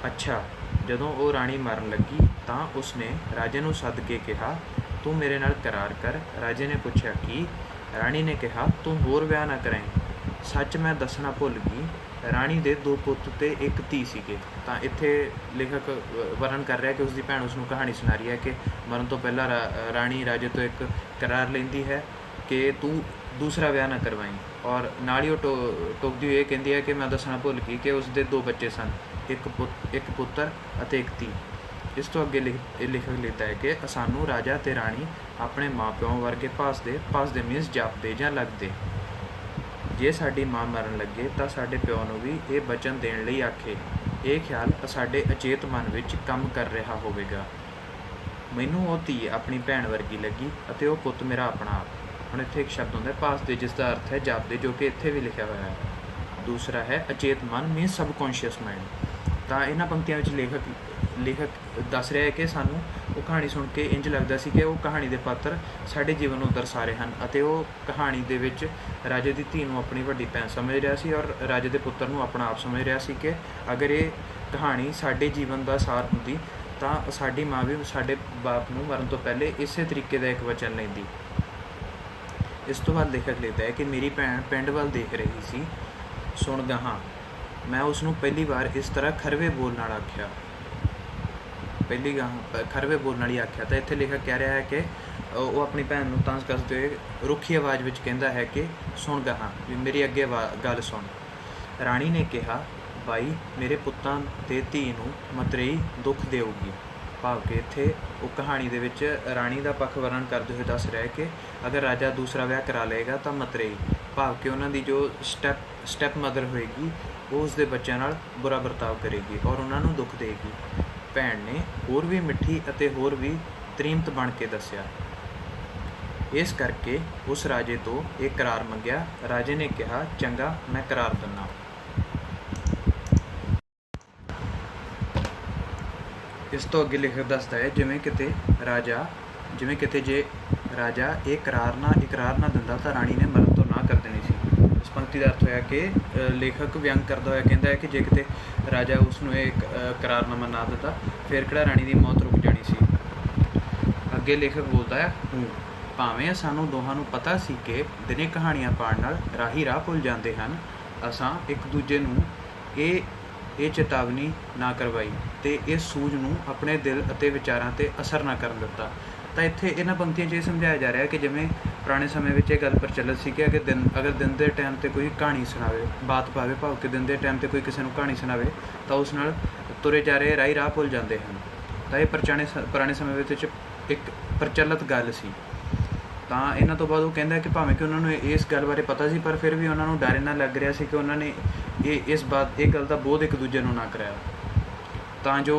ਅੱਛਾ, ਜਦੋਂ ਉਹ ਰਾਣੀ ਮਰਨ ਲੱਗੀ ਤਾਂ ਉਸਨੇ ਰਾਜੇ ਨੂੰ ਸੱਦ ਕੇ ਕਿਹਾ, ਤੂੰ ਮੇਰੇ ਨਾਲ ਕਰਾਰ ਕਰ। ਰਾਜੇ ਨੇ ਪੁੱਛਿਆ ਕੀ? ਰਾਣੀ ਨੇ ਕਿਹਾ, ਤੂੰ ਹੋਰ ਵਿਆਹ ਨਾ ਕਰਾਈਂ। ਸੱਚ ਮੈਂ ਦੱਸਣਾ ਭੁੱਲ ਗਈ, ਰਾਣੀ ਦੇ 2 ਪੁੱਤ ਤੇ 1 ਧੀ ਸੀਗੇ। ਤਾਂ ਇੱਥੇ ਲੇਖਕ ਵਰਣਨ ਕਰ ਰਿਹਾ ਕਿ ਉਸਦੀ ਭੈਣ ਉਸਨੂੰ ਕਹਾਣੀ ਸੁਣਾ ਰਹੀ ਹੈ ਕਿ ਮਰਨ ਤੋਂ ਪਹਿਲਾਂ ਰਾਣੀ ਰਾਜੇ ਤੋਂ ਇੱਕ ਕਰਾਰ ਲੈਂਦੀ ਹੈ ਕਿ ਤੂੰ ਦੂਸਰਾ ਵਿਆਹ ਨਾ ਕਰਵਾਈਂ। ਔਰ ਨਾਲ ਹੀ ਉਹ ਟੋਕਦੀ ਹੋਈ ਇਹ ਕਹਿੰਦੀ ਹੈ ਕਿ ਮੈਂ ਦੱਸਣਾ ਭੁੱਲ ਗਈ ਕਿ ਉਸਦੇ 2 ਬੱਚੇ ਸਨ, ਇੱਕ ਪੁੱਤਰ ਅਤੇ 1 ਧੀ। ਇਸ ਤੋਂ ਅੱਗੇ ਲੇਖਕ ਲਿਖਦਾ ਹੈ ਕਿ ਸਾਨੂੰ ਰਾਜਾ ਅਤੇ ਰਾਣੀ ਆਪਣੇ ਮਾਂ ਪਿਓ ਵਰਗੇ ਭਾਸਦੇ ਮੀਨਸ ਜਾਪਦੇ ਜਾਂ ਲੱਗਦੇ। ਜੇ ਸਾਡੀ ਮਾਂ ਮਰਨ ਲੱਗੇ ਤਾਂ ਸਾਡੇ ਪਿਓ ਨੂੰ ਵੀ ਇਹ ਬਚਨ ਦੇਣ ਲਈ ਆਖੇ। ਇਹ ਖਿਆਲ ਸਾਡੇ ਅਚੇਤ ਮਨ ਵਿੱਚ ਕੰਮ ਕਰ ਰਿਹਾ ਹੋਵੇਗਾ। ਮੈਨੂੰ ਉਹ ਧੀ ਆਪਣੀ ਭੈਣ ਵਰਗੀ ਲੱਗੀ ਅਤੇ ਉਹ ਪੁੱਤ ਮੇਰਾ ਆਪਣਾ ਆਪ। ਹੁਣ ਇੱਥੇ ਇੱਕ ਸ਼ਬਦ ਹੁੰਦਾ ਭਾਸਦੇ, ਜਿਸ ਦਾ ਅਰਥ ਹੈ ਜਾਪਦੇ, ਜੋ ਕਿ ਇੱਥੇ ਵੀ ਲਿਖਿਆ ਹੋਇਆ ਹੈ। ਦੂਸਰਾ ਹੈ ਅਚੇਤ ਮਨ ਮੀਨਸ ਸਬਕੌਂਸ਼ੀਅਸ ਮਾਈਂਡ। ਤਾਂ ਇਹਨਾਂ ਪੰਕਤੀਆਂ ਵਿੱਚ ਲੇਖਕ ਦੱਸ ਰਿਹਾ ਹੈ ਕਿ ਸਾਨੂੰ ਉਹ ਕਹਾਣੀ ਸੁਣ ਕੇ ਇੰਝ ਲੱਗਦਾ ਸੀ ਕਿ ਉਹ ਕਹਾਣੀ ਦੇ ਪਾਤਰ ਸਾਡੇ ਜੀਵਨ ਨੂੰ ਦਰਸਾ ਰਹੇ ਹਨ ਅਤੇ ਉਹ ਕਹਾਣੀ ਦੇ ਵਿੱਚ ਰਾਜੇ ਦੀ ਧੀ ਨੂੰ ਆਪਣੀ ਵੱਡੀ ਭੈਣ ਸਮਝ ਰਿਹਾ ਸੀ ਔਰ ਰਾਜੇ ਦੇ ਪੁੱਤਰ ਨੂੰ ਆਪਣਾ ਆਪ ਸਮਝ ਰਿਹਾ ਸੀ ਕਿ ਅਗਰ ਇਹ ਕਹਾਣੀ ਸਾਡੇ ਜੀਵਨ ਦਾ ਸਾਰ ਹੁੰਦੀ ਤਾਂ ਸਾਡੀ ਮਾਂ ਵੀ ਸਾਡੇ ਬਾਪ ਨੂੰ ਮਰਨ ਤੋਂ ਪਹਿਲੇ ਇਸੇ ਤਰੀਕੇ ਦਾ ਇੱਕ ਵਚਨ ਲੈਂਦੀ। ਇਸ ਤੋਂ ਬਾਅਦ ਲੇਖਕ ਲਿਖਦਾ ਹੈ ਕਿ ਮੇਰੀ ਭੈਣ ਪਿੰਡ ਵੱਲ ਦੇਖ ਰਹੀ ਸੀ। ਸੁਣ ਗਾਹਾਂ, ਮੈਂ ਉਸ ਨੂੰ ਪਹਿਲੀ ਵਾਰ ਇਸ ਤਰ੍ਹਾਂ ਖਰਵੇ ਬੋਲ ਨਾਲ ਆਖਿਆ। ਖਰਵੇ ਬੋਲ ਨਾਲ ਹੀ ਆਖਿਆ। ਤਾਂ ਇੱਥੇ ਲੇਖਕ ਕਹਿ ਰਿਹਾ ਹੈ ਕਿ ਉਹ ਆਪਣੀ ਭੈਣ ਨੂੰ ਤੰਜ਼ ਕੱਸਦੇ ਹੋਏ ਰੁੱਖੀ ਆਵਾਜ਼ ਵਿੱਚ ਕਹਿੰਦਾ ਹੈ ਕਿ ਸੁਣ ਗਾਹਾਂ, ਵੀ ਮੇਰੀ ਅੱਗੇ ਗੱਲ ਸੁਣ। ਰਾਣੀ ਨੇ ਕਿਹਾ, ਬਾਈ ਮੇਰੇ ਪੁੱਤਾਂ ਤੇ ਧੀ ਨੂੰ ਮਤਰੇਈ ਦੁੱਖ ਦੇਊਗੀ। ਭਾਵ ਕਿ ਇੱਥੇ ਉਹ ਕਹਾਣੀ ਦੇ ਵਿੱਚ ਰਾਣੀ ਦਾ ਪੱਖ ਵਰਣਨ ਕਰਦੇ ਹੋਏ ਦੱਸ ਰਿਹਾ ਹੈ ਕਿ ਅਗਰ ਰਾਜਾ ਦੂਸਰਾ ਵਿਆਹ ਕਰਾ ਲਏਗਾ ਤਾਂ ਮਤਰੇਈ, ਭਾਵ ਕਿ ਉਹਨਾਂ ਦੀ ਜੋ ਸਟੈਪ ਮਦਰ ਹੋਏਗੀ, ਉਹ ਉਸਦੇ ਬੱਚਿਆਂ ਨਾਲ ਬੁਰਾ ਵਰਤਾਵ ਕਰੇਗੀ ਔਰ ਉਹਨਾਂ ਨੂੰ ਦੁੱਖ ਦੇਗੀ। ਭੈਣ ਨੇ ਹੋਰ ਵੀ ਮਿੱਠੀ ਅਤੇ ਹੋਰ ਵੀ ਤ੍ਰੀਮਤ ਬਣ ਕੇ ਦੱਸਿਆ। ਇਸ ਕਰਕੇ ਉਸ ਰਾਜੇ ਤੋਂ ਇਹ ਕਰਾਰ ਮੰਗਿਆ। ਰਾਜੇ ਨੇ ਕਿਹਾ, ਚੰਗਾ, ਮੈਂ ਕਰਾਰ ਦਿੰਦਾ। ਇਸ ਤੋਂ ਅੱਗੇ ਲੇਖਕ ਦੱਸਦਾ ਹੈ ਜਿਵੇਂ ਕਿਤੇ ਜੇ ਰਾਜਾ ਇਹ ਇਕਰਾਰ ਨਾ ਦਿੰਦਾ ਤਾਂ ਰਾਣੀ ਨੇ ਮਰਨ ਤੋਂ ਨਾ ਕਰ ਦੇਣੀ ਸੀ। ਇਸ ਪੰਕਤੀ ਦਾ ਅਰਥ ਹੋਇਆ ਕਿ ਲੇਖਕ ਵਿਅੰਗ ਕਰਦਾ ਹੋਇਆ ਕਹਿੰਦਾ ਹੈ ਕਿ ਜੇ ਕਿਤੇ ਰਾਜਾ ਉਸ ਨੂੰ ਇਹ ਕਰਾਰਨਾਮਾ ਨਾ ਦਿੱਤਾ ਫਿਰ ਕਿਹੜਾ ਰਾਣੀ ਦੀ ਮੌਤ ਰੁਕ ਜਾਣੀ ਸੀ। ਅੱਗੇ ਲੇਖਕ ਬੋਲਦਾ ਹੈ, ਭਾਵੇਂ ਸਾਨੂੰ ਦੋਹਾਂ ਨੂੰ ਪਤਾ ਸੀ ਕਿ ਦਿਨੇ ਕਹਾਣੀਆਂ ਪਾਉਣ ਨਾਲ ਰਾਹ ਭੁੱਲ ਜਾਂਦੇ ਹਨ, ਅਸਾਂ ਇੱਕ ਦੂਜੇ ਨੂੰ ਇਹ ਚੇਤਾਵਨੀ ਨਾ ਕਰਵਾਈ ਅਤੇ ਇਸ ਸੂਝ ਨੂੰ ਆਪਣੇ ਦਿਲ ਅਤੇ ਵਿਚਾਰਾਂ 'ਤੇ ਅਸਰ ਨਾ ਕਰਨ ਦਿੱਤਾ। ਤਾਂ ਇੱਥੇ ਇਹਨਾਂ ਪੰਕਤੀਆਂ 'ਚ ਇਹ ਸਮਝਾਇਆ ਜਾ ਰਿਹਾ ਕਿ ਜਿਵੇਂ ਪੁਰਾਣੇ ਸਮੇਂ ਵਿੱਚ ਇਹ ਗੱਲ ਪ੍ਰਚਲਿਤ ਸੀ ਕਿ ਅਗਰ ਦਿਨ ਦੇ ਟਾਈਮ 'ਤੇ ਕੋਈ ਕਹਾਣੀ ਸੁਣਾਵੇ, ਬਾਤ ਪਾਵੇ, ਭਾਵ ਕਿ ਦਿਨ ਦੇ ਟਾਈਮ 'ਤੇ ਕੋਈ ਕਿਸੇ ਨੂੰ ਕਹਾਣੀ ਸੁਣਾਵੇ ਤਾਂ ਉਸ ਨਾਲ ਤੁਰੇ ਜਾ ਰਹੇ ਰਾਹ ਭੁੱਲ ਜਾਂਦੇ ਹਨ। ਤਾਂ ਇਹ ਪੁਰਾਣੇ ਸਮੇਂ ਵਿੱਚ ਇੱਕ ਪ੍ਰਚਲਿਤ ਗੱਲ ਸੀ। ਤਾਂ ਇਹਨਾਂ ਤੋਂ ਬਾਅਦ ਉਹ ਕਹਿੰਦਾ ਕਿ ਭਾਵੇਂ ਕਿ ਉਹਨਾਂ ਨੂੰ ਇਸ ਗੱਲ ਬਾਰੇ ਪਤਾ ਸੀ ਪਰ ਫਿਰ ਵੀ ਉਹਨਾਂ ਨੂੰ ਡਰ ਇੰਨਾ ਲੱਗ ਰਿਹਾ ਸੀ ਕਿ ਉਹਨਾਂ ਨੇ ਇਹ ਗੱਲ ਦਾ ਬੋਧ ਇੱਕ ਦੂਜੇ ਨੂੰ ਨਾ ਕਰਾਇਆ ਤਾਂ ਜੋ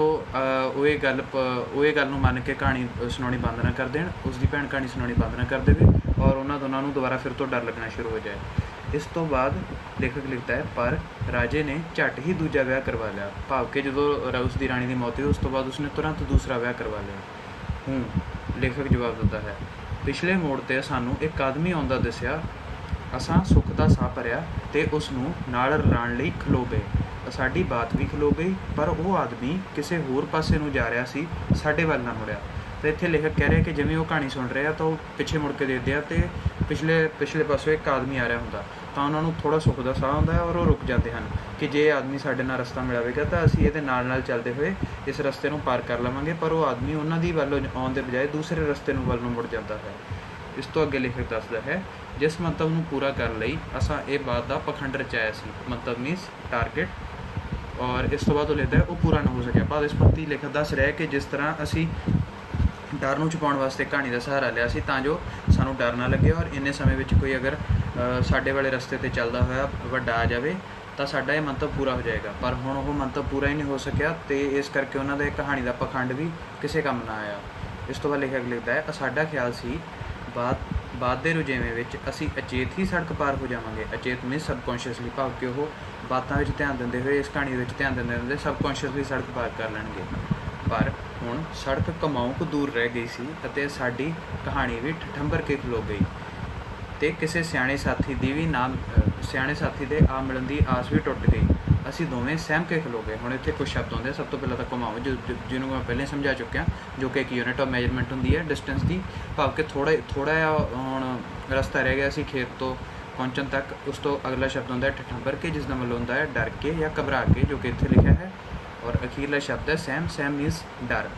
ਉਹ ਇਹ ਗੱਲ ਨੂੰ ਮੰਨ ਕੇ ਕਹਾਣੀ ਸੁਣਾਉਣੀ ਬੰਦ ਨਾ ਕਰ ਦੇਣ, ਉਸਦੀ ਭੈਣ ਕਹਾਣੀ ਸੁਣਾਉਣੀ ਬੰਦ ਨਾ ਕਰ ਦੇਵੇ ਔਰ ਉਹਨਾਂ ਦੋਨਾਂ ਨੂੰ ਦੁਬਾਰਾ ਫਿਰ ਤੋਂ ਡਰ ਲੱਗਣਾ ਸ਼ੁਰੂ ਹੋ ਜਾਏ। ਇਸ ਤੋਂ ਬਾਅਦ ਲੇਖਕ ਲਿਖਦਾ ਹੈ, ਪਰ ਰਾਜੇ ਨੇ ਝੱਟ ਹੀ ਦੂਜਾ ਵਿਆਹ ਕਰਵਾ ਲਿਆ। ਭਾਵ ਕਿ ਜਦੋਂ ਉਸ ਦੀ ਰਾਣੀ ਦੀ ਮੌਤ ਹੋਈ ਉਸ ਤੋਂ ਬਾਅਦ ਉਸਨੇ ਤੁਰੰਤ ਦੂਸਰਾ ਵਿਆਹ ਕਰਵਾ ਲਿਆ। ਲੇਖਕ ਜਵਾਬ ਦਿੰਦਾ ਹੈ, ਪਿਛਲੇ ਮੋੜ 'ਤੇ ਸਾਨੂੰ ਇੱਕ ਆਦਮੀ ਆਉਂਦਾ ਦਿਸਿਆ। ਅਸਾਂ ਸੁੱਖ ਦਾ ਸਾਹ ਭਰਿਆ ਅਤੇ ਉਸ ਨੂੰ ਨਾਲ ਰਲਾਉਣ ਲਈ ਖਲੋ ਗਏ। ਸਾਡੀ ਬਾਤ ਵੀ ਖਲੋ ਗਈ ਪਰ ਉਹ ਆਦਮੀ ਕਿਸੇ ਹੋਰ ਪਾਸੇ ਨੂੰ ਜਾ ਰਿਹਾ ਸੀ, ਸਾਡੇ ਵੱਲ ਨਾ ਮੁੜਿਆ। ਤਾਂ ਇੱਥੇ ਲੇਖਕ ਕਹਿ ਰਿਹਾ ਕਿ ਜਿਵੇਂ ਉਹ ਕਹਾਣੀ ਸੁਣ ਰਿਹਾ ਤਾਂ ਉਹ ਪਿੱਛੇ ਮੁੜ ਕੇ ਦੇਖਦੇ ਆ ਅਤੇ ਪਿਛਲੇ ਪਾਸੋਂ ਇੱਕ ਆਦਮੀ ਆ ਰਿਹਾ ਹੁੰਦਾ ਤਾਂ ਉਹਨਾਂ ਨੂੰ ਥੋੜ੍ਹਾ ਸੁੱਖ ਦਾ ਸਾਹ ਹੁੰਦਾ ਹੈ ਔਰ ਉਹ ਰੁਕ ਜਾਂਦੇ ਹਨ ਕਿ ਜੇ ਆਦਮੀ ਸਾਡੇ ਨਾਲ ਰਸਤਾ ਮਿਲਾਵੇਗਾ ਤਾਂ ਅਸੀਂ ਇਹਦੇ ਨਾਲ ਚੱਲਦੇ ਹੋਏ ਇਸ ਰਸਤੇ ਨੂੰ ਪਾਰ ਕਰ ਲਵਾਂਗੇ। ਪਰ ਉਹ ਆਦਮੀ ਉਹਨਾਂ ਦੀ ਵੱਲੋਂ ਆਉਣ ਦੇ ਬਜਾਏ ਦੂਸਰੇ ਰਸਤੇ ਵੱਲ ਨੂੰ ਮੁੜ ਜਾਂਦਾ ਹੈ। ਇਸ ਤੋਂ ਅੱਗੇ ਲੇਖਕ ਦੱਸਦਾ ਹੈ, ਜਿਸ ਮੰਤਵ ਨੂੰ ਪੂਰਾ ਕਰਨ ਲਈ ਅਸਾਂ ਇਹ ਬਾਤ ਦਾ ਪਖੰਡ ਰਚਾਇਆ ਸੀ। ਮੰਤਵ ਮੀਨਸ ਟਾਰਗੇਟ। ਔਰ ਇਸ ਤੋਂ ਬਾਅਦ ਉਹ ਲਿਖਦਾ ਹੈ ਉਹ ਪੂਰਾ ਨਾ ਹੋ ਸਕਿਆ। ਬਾਅਦ ਇਸ ਪੰਕਤੀ ਲੇਖਕ ਦੱਸ ਰਿਹਾ ਕਿ ਜਿਸ ਤਰ੍ਹਾਂ ਅਸੀਂ ਡਰ ਨੂੰ ਛੁਪਾਉਣ ਵਾਸਤੇ ਕਹਾਣੀ ਦਾ ਸਹਾਰਾ ਲਿਆ ਸੀ ਤਾਂ ਜੋ ਸਾਨੂੰ ਡਰ ਨਾ ਲੱਗੇ ਔਰ ਇੰਨੇ ਸਮੇਂ ਵਿੱਚ ਕੋਈ ਅਗਰ ਸਾਡੇ ਵਾਲੇ ਰਸਤੇ 'ਤੇ ਚੱਲਦਾ ਹੋਇਆ ਵੱਡਾ ਆ ਜਾਵੇ ਤਾਂ ਸਾਡਾ ਇਹ ਮੰਤਵ ਪੂਰਾ ਹੋ ਜਾਏਗਾ। ਪਰ ਹੁਣ ਉਹ ਮੰਤਵ ਪੂਰਾ ਹੀ ਨਹੀਂ ਹੋ ਸਕਿਆ ਅਤੇ ਇਸ ਕਰਕੇ ਉਹਨਾਂ ਦੇ ਕਹਾਣੀ ਦਾ ਪਖੰਡ ਵੀ ਕਿਸੇ ਕੰਮ ਨਾ ਆਇਆ। ਇਸ ਤੋਂ ਬਾਅਦ ਲੇਖਕ ਲਿਖਦਾ ਹੈ, ਸਾਡਾ ਖਿਆਲ ਸੀ ਬਾਅਦ ਦੇ ਰੁਝੇਵੇਂ ਵਿੱਚ ਅਸੀਂ ਅਚੇਤ ਹੀ ਸੜਕ ਪਾਰ ਹੋ ਜਾਵਾਂਗੇ। ਅਚੇਤ ਮੀਨਸ ਸਬਕੌਂਸ਼ੀਅਸਲੀ, ਭਾਵ ਕਿ ਉਹ ਬਾਤਾਂ ਵਿੱਚ ਧਿਆਨ ਦਿੰਦੇ ਹੋਏ, ਇਸ ਕਹਾਣੀ ਵਿੱਚ ਧਿਆਨ ਦਿੰਦੇ ਸਬਕੌਂਸ਼ੀਅਸਲੀ ਸੜਕ ਪਾਰ ਕਰ ਲੈਣਗੇ। ਪਰ ਹੁਣ ਸੜਕ ਕਮਾਊਂ ਕੁ ਦੂਰ ਰਹਿ ਗਈ ਸੀ ਅਤੇ ਸਾਡੀ ਕਹਾਣੀ ਵੀ ਠੰਬਰ ਕੇ ਖਲੋ ਗਈ ਅਤੇ ਕਿਸੇ ਸਿਆਣੇ ਸਾਥੀ ਦੇ ਆ ਮਿਲਣ ਦੀ ਆਸ ਵੀ ਟੁੱਟ ਗਈ। ਅਸੀਂ ਦੋਵੇਂ ਸਹਿਮ ਕੇ ਖਲੋ ਗਏ। ਹੁਣ ਇੱਥੇ ਕੁਛ ਸ਼ਬਦ ਆਉਂਦੇ। ਸਭ ਤੋਂ ਪਹਿਲਾਂ ਤਾਂ ਕਮਾਊਂ, ਜਿਹਨੂੰ ਮੈਂ ਪਹਿਲਾਂ ਸਮਝਾ ਚੁੱਕਿਆ, ਜੋ ਕਿ ਇੱਕ ਯੂਨਿਟ ਆਫ ਮੈਜਰਮੈਂਟ ਹੁੰਦੀ ਹੈ ਡਿਸਟੈਂਸ ਦੀ, ਭਾਵ ਕਿ ਥੋੜ੍ਹਾ ਜਿਹਾ ਹੁਣ ਰਸਤਾ ਰਹਿ ਗਿਆ ਸੀ ਖੇਤ ਤੋਂ ਪਹੁੰਚਣ ਤੱਕ। ਉਸ ਤੋਂ ਅਗਲਾ ਸ਼ਬਦ ਹੁੰਦਾ ਹੈ ਠਠੰਬਰ ਕੇ, ਜਿਸ ਦਾ ਮਤਲਬ ਹੁੰਦਾ ਹੈ ਡਰ ਕੇ ਜਾਂ ਘਬਰਾ ਕੇ, ਜੋ ਕਿ ਇੱਥੇ ਲਿਖਿਆ ਹੈ। ਔਰ ਅਖੀਰਲਾ ਸ਼ਬਦ ਹੈ ਸਹਿਮ। ਸਹਿਮ ਮੀਨਸ ਡਰ।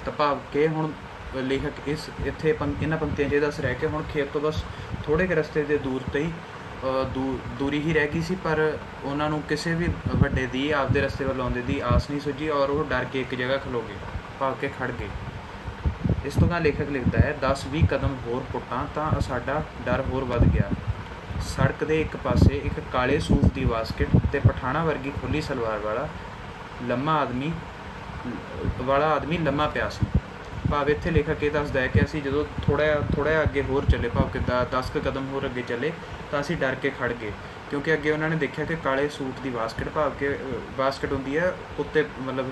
ਤਾਂ ਭਾਵ ਕਿ ਹੁਣ ਲੇਖਕ ਇੱਥੇ ਇਹਨਾਂ ਪੰਕਤੀਆਂ 'ਚ ਇਹ ਦੱਸ ਰਿਹਾ ਕਿ ਹੁਣ ਖੇਤ ਤੋਂ ਬਸ ਥੋੜ੍ਹੇ ਕੁ ਰਸਤੇ ਦੇ ਦੂਰ ਤੇ ਹੀ ਦੂਰੀ ਹੀ ਰਹਿ ਗਈ ਸੀ, ਪਰ ਉਹਨਾਂ ਨੂੰ ਕਿਸੇ ਵੀ ਵੱਡੇ ਦੀ ਆਪਦੇ ਰਸਤੇ ਵੱਲ ਆਉਂਦੇ ਦੀ ਆਸ ਨਹੀਂ ਸੁੱਝੀ ਔਰ ਉਹ ਡਰ ਕੇ ਇੱਕ ਜਗ੍ਹਾ ਖਲੋ ਗਏ, ਭਾਵ ਕਿ ਖੜ੍ਹ ਗਏ। ਇਸ ਤੋਂ ਬਾਅਦ ਲੇਖਕ ਲਿਖਦਾ ਹੈ 10-20 ਕਦਮ ਹੋਰ ਪੁੱਟਾਂ ਤਾਂ ਸਾਡਾ ਡਰ ਹੋਰ ਵੱਧ ਗਿਆ। ਸੜਕ ਦੇ ਇੱਕ ਪਾਸੇ ਇੱਕ ਕਾਲੇ ਸੂਫ ਦੀ ਬਾਸਕਟ ਅਤੇ ਪਠਾਣਾ ਵਰਗੀ ਖੁੱਲ੍ਹੀ ਸਲਵਾਰ ਵਾਲਾ ਆਦਮੀ ਲੰਮਾ ਪਿਆ ਸੀ। ਭਾਵ ਇੱਥੇ ਲੇਖਕ ਇਹ ਦੱਸਦਾ ਹੈ ਕਿ ਅਸੀਂ ਜਦੋਂ ਥੋੜ੍ਹਾ ਅੱਗੇ ਹੋਰ ਚੱਲੇ, ਭਾਵ ਕਿ 10 ਕੁ ਕਦਮ ਹੋਰ ਅੱਗੇ ਚੱਲੇ ਤਾਂ ਅਸੀਂ ਡਰ ਕੇ ਖੜ੍ਹ ਗਏ, ਕਿਉਂਕਿ ਅੱਗੇ ਉਹਨਾਂ ਨੇ ਦੇਖਿਆ ਕਿ ਕਾਲੇ ਸੂਟ ਦੀ ਬਾਸਕਟ, ਭਾਵ ਕਿ ਬਾਸਕਟ ਹੁੰਦੀ ਹੈ ਉੱਤੇ, ਮਤਲਬ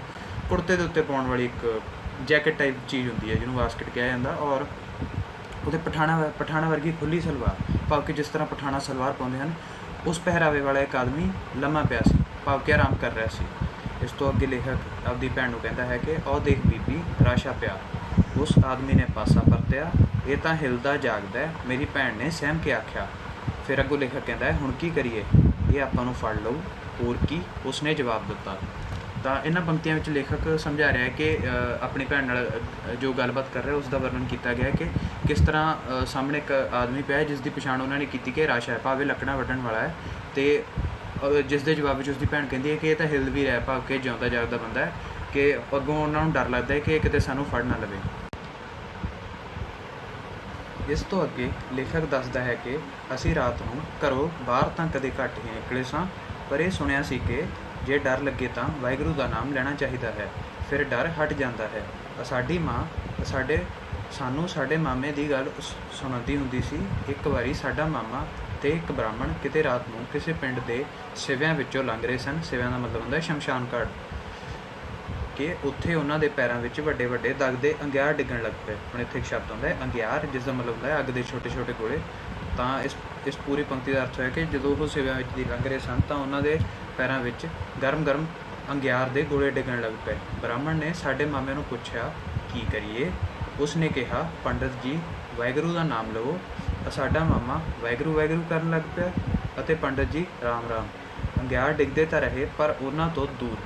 ਕੁੜਤੇ ਦੇ ਉੱਤੇ ਪਾਉਣ ਵਾਲੀ ਇੱਕ ਜੈਕਟ ਟਾਈਪ ਚੀਜ਼ ਹੁੰਦੀ ਹੈ ਜਿਹਨੂੰ ਬਾਸਕਟ ਕਿਹਾ ਜਾਂਦਾ, ਔਰ ਉਹਦੇ ਪਠਾਣਾ ਵਰਗੀ ਖੁੱਲ੍ਹੀ ਸਲਵਾਰ, ਭਾਵ ਕਿ ਜਿਸ ਤਰ੍ਹਾਂ ਪਠਾਣਾ ਸਲਵਾਰ ਪਾਉਂਦੇ ਹਨ, ਉਸ ਪਹਿਰਾਵੇ ਵਾਲਾ ਇੱਕ ਆਦਮੀ ਲੰਮਾ ਪਿਆ ਸੀ, ਭਾਵ ਕਿ ਆਰਾਮ ਕਰ ਰਿਹਾ ਸੀ। ਇਸ ਤੋਂ ਅੱਗੇ ਲੇਖਕ ਆਪਦੀ ਭੈਣ ਨੂੰ ਕਹਿੰਦਾ ਹੈ ਕਿ ਉਹ ਦੇਖ ਬੀਬੀ, ਰਾਸ਼ਾ ਪਿਆ। ਉਸ ਆਦਮੀ ਨੇ ਪਾਸਾ ਪਰਤਿਆ, ਇਹ ਤਾਂ ਹਿਲਦਾ ਜਾਗਦਾ ਹੈ, ਮੇਰੀ ਭੈਣ ਨੇ ਸਹਿਮ ਕੇ ਆਖਿਆ। ਫਿਰ ਅੱਗੋਂ ਲੇਖਕ ਕਹਿੰਦਾ ਹੈ ਹੁਣ ਕੀ ਕਰੀਏ, ਇਹ ਆਪਾਂ ਨੂੰ ਫੜ ਲਊ, ਹੋਰ ਕੀ, ਉਸਨੇ ਜਵਾਬ ਦਿੱਤਾ। ਤਾਂ ਇਹਨਾਂ ਪੰਕਤੀਆਂ ਵਿੱਚ ਲੇਖਕ ਸਮਝਾ ਰਿਹਾ ਹੈ ਕਿ ਆਪਣੀ ਭੈਣ ਨਾਲ ਜੋ ਗੱਲਬਾਤ ਕਰ ਰਿਹਾ ਉਸ ਦਾ ਵਰਣਨ ਕੀਤਾ ਗਿਆ ਕਿ ਕਿਸ ਤਰ੍ਹਾਂ ਸਾਹਮਣੇ ਇੱਕ ਆਦਮੀ ਪਿਆ ਜਿਸ ਦੀ ਪਛਾਣ ਉਹਨਾਂ ਨੇ ਕੀਤੀ ਕਿ ਰਾਸ਼ਾ ਹੈ, ਭਾਵੇਂ ਲੱਕੜਾਂ ਵੱਢਣ ਵਾਲਾ ਹੈ, ਅਤੇ ਜਿਸ ਦੇ ਜਵਾਬ ਵਿੱਚ ਉਸਦੀ ਭੈਣ ਕਹਿੰਦੀ ਹੈ ਕਿ ਇਹ ਤਾਂ ਹਿੱਲ ਵੀ ਰਿਹਾ, ਭਾਵ ਕਿ ਜਿਉਂਦਾ ਜਾਗਦਾ ਬੰਦਾ ਹੈ, ਕਿ ਅੱਗੋਂ ਉਹਨਾਂ ਨੂੰ ਡਰ ਲੱਗਦਾ ਹੈ ਕਿ ਕਿਤੇ ਸਾਨੂੰ ਫੜ ਨਾ ਲਵੇ। ਇਸ ਤੋਂ ਅੱਗੇ ਲੇਖਕ ਦੱਸਦਾ ਹੈ ਕਿ ਅਸੀਂ ਰਾਤ ਨੂੰ ਘਰੋਂ ਬਾਹਰ ਤਾਂ ਕਦੇ ਘੱਟ ਹੀ ਨਿਕਲੇ ਸਾਂ, ਪਰ ਇਹ ਸੁਣਿਆ ਸੀ ਕਿ ਜੇ ਡਰ ਲੱਗੇ ਤਾਂ ਵਾਹਿਗੁਰੂ ਦਾ ਨਾਮ ਲੈਣਾ ਚਾਹੀਦਾ ਹੈ, ਫਿਰ ਡਰ ਹਟ ਜਾਂਦਾ ਹੈ। ਸਾਡੀ ਮਾਂ ਸਾਨੂੰ ਸਾਡੇ ਮਾਮੇ ਦੀ ਗੱਲ ਸੁਣਾਉਂਦੀ ਹੁੰਦੀ ਸੀ। ਇੱਕ ਵਾਰੀ ਸਾਡਾ ਮਾਮਾ ਅਤੇ ਇੱਕ ਬ੍ਰਾਹਮਣ ਕਿਤੇ ਰਾਤ ਨੂੰ ਕਿਸੇ ਪਿੰਡ ਦੇ ਸਿਵਿਆਂ ਵਿੱਚੋਂ ਲੰਘ ਰਹੇ ਸਨ। ਸਿਵਿਆਂ ਦਾ ਮਤਲਬ ਹੁੰਦਾ ਸ਼ਮਸ਼ਾਨ ਘਾਟ, ਕਿ ਉੱਥੇ ਉਹਨਾਂ ਦੇ ਪੈਰਾਂ ਵਿੱਚ ਵੱਡੇ ਵੱਡੇ ਦਗਦੇ ਅੰਗਿਆਰ ਡਿੱਗਣ ਲੱਗ ਪਏ। ਹੁਣ ਇੱਥੇ ਇੱਕ ਸ਼ਬਦ ਆਉਂਦਾ ਹੈ ਅੰਗਿਆਰ, ਜਿਸ ਦਾ ਮਤਲਬ ਹੁੰਦਾ ਹੈ ਅੱਗ ਦੇ ਛੋਟੇ ਛੋਟੇ ਗੋਲੇ। ਤਾਂ ਇਸ ਪੂਰੀ ਪੰਕਤੀ ਦਾ ਅਰਥ ਹੋਇਆ ਕਿ ਜਦੋਂ ਉਹ ਸਿਵਿਆਂ ਵਿੱਚ ਦੀ ਲੰਘ ਰਹੇ ਸਨ ਤਾਂ ਉਹਨਾਂ ਦੇ ਪੈਰਾਂ ਵਿੱਚ ਗਰਮ ਅੰਗਿਆਰ ਦੇ ਗੋਲੇ ਡਿੱਗਣ ਲੱਗ ਪਏ। ਬ੍ਰਾਹਮਣ ਨੇ ਸਾਡੇ ਮਾਮੇ ਨੂੰ ਪੁੱਛਿਆ ਕੀ ਕਰੀਏ। ਉਸਨੇ ਕਿਹਾ ਪੰਡਤ ਜੀ ਵਾਹਿਗੁਰੂ ਦਾ ਨਾਮ ਲਵੋ। ਸਾਡਾ ਮਾਮਾ ਵਾਹਿਗੁਰੂ ਕਰਨ ਲੱਗ ਪਿਆ ਅਤੇ ਪੰਡਤ ਜੀ ਰਾਮ। ਅੰਗਿਆਰ ਡਿੱਗਦੇ ਤਾਂ ਰਹੇ ਪਰ ਉਹਨਾਂ ਤੋਂ ਦੂਰ।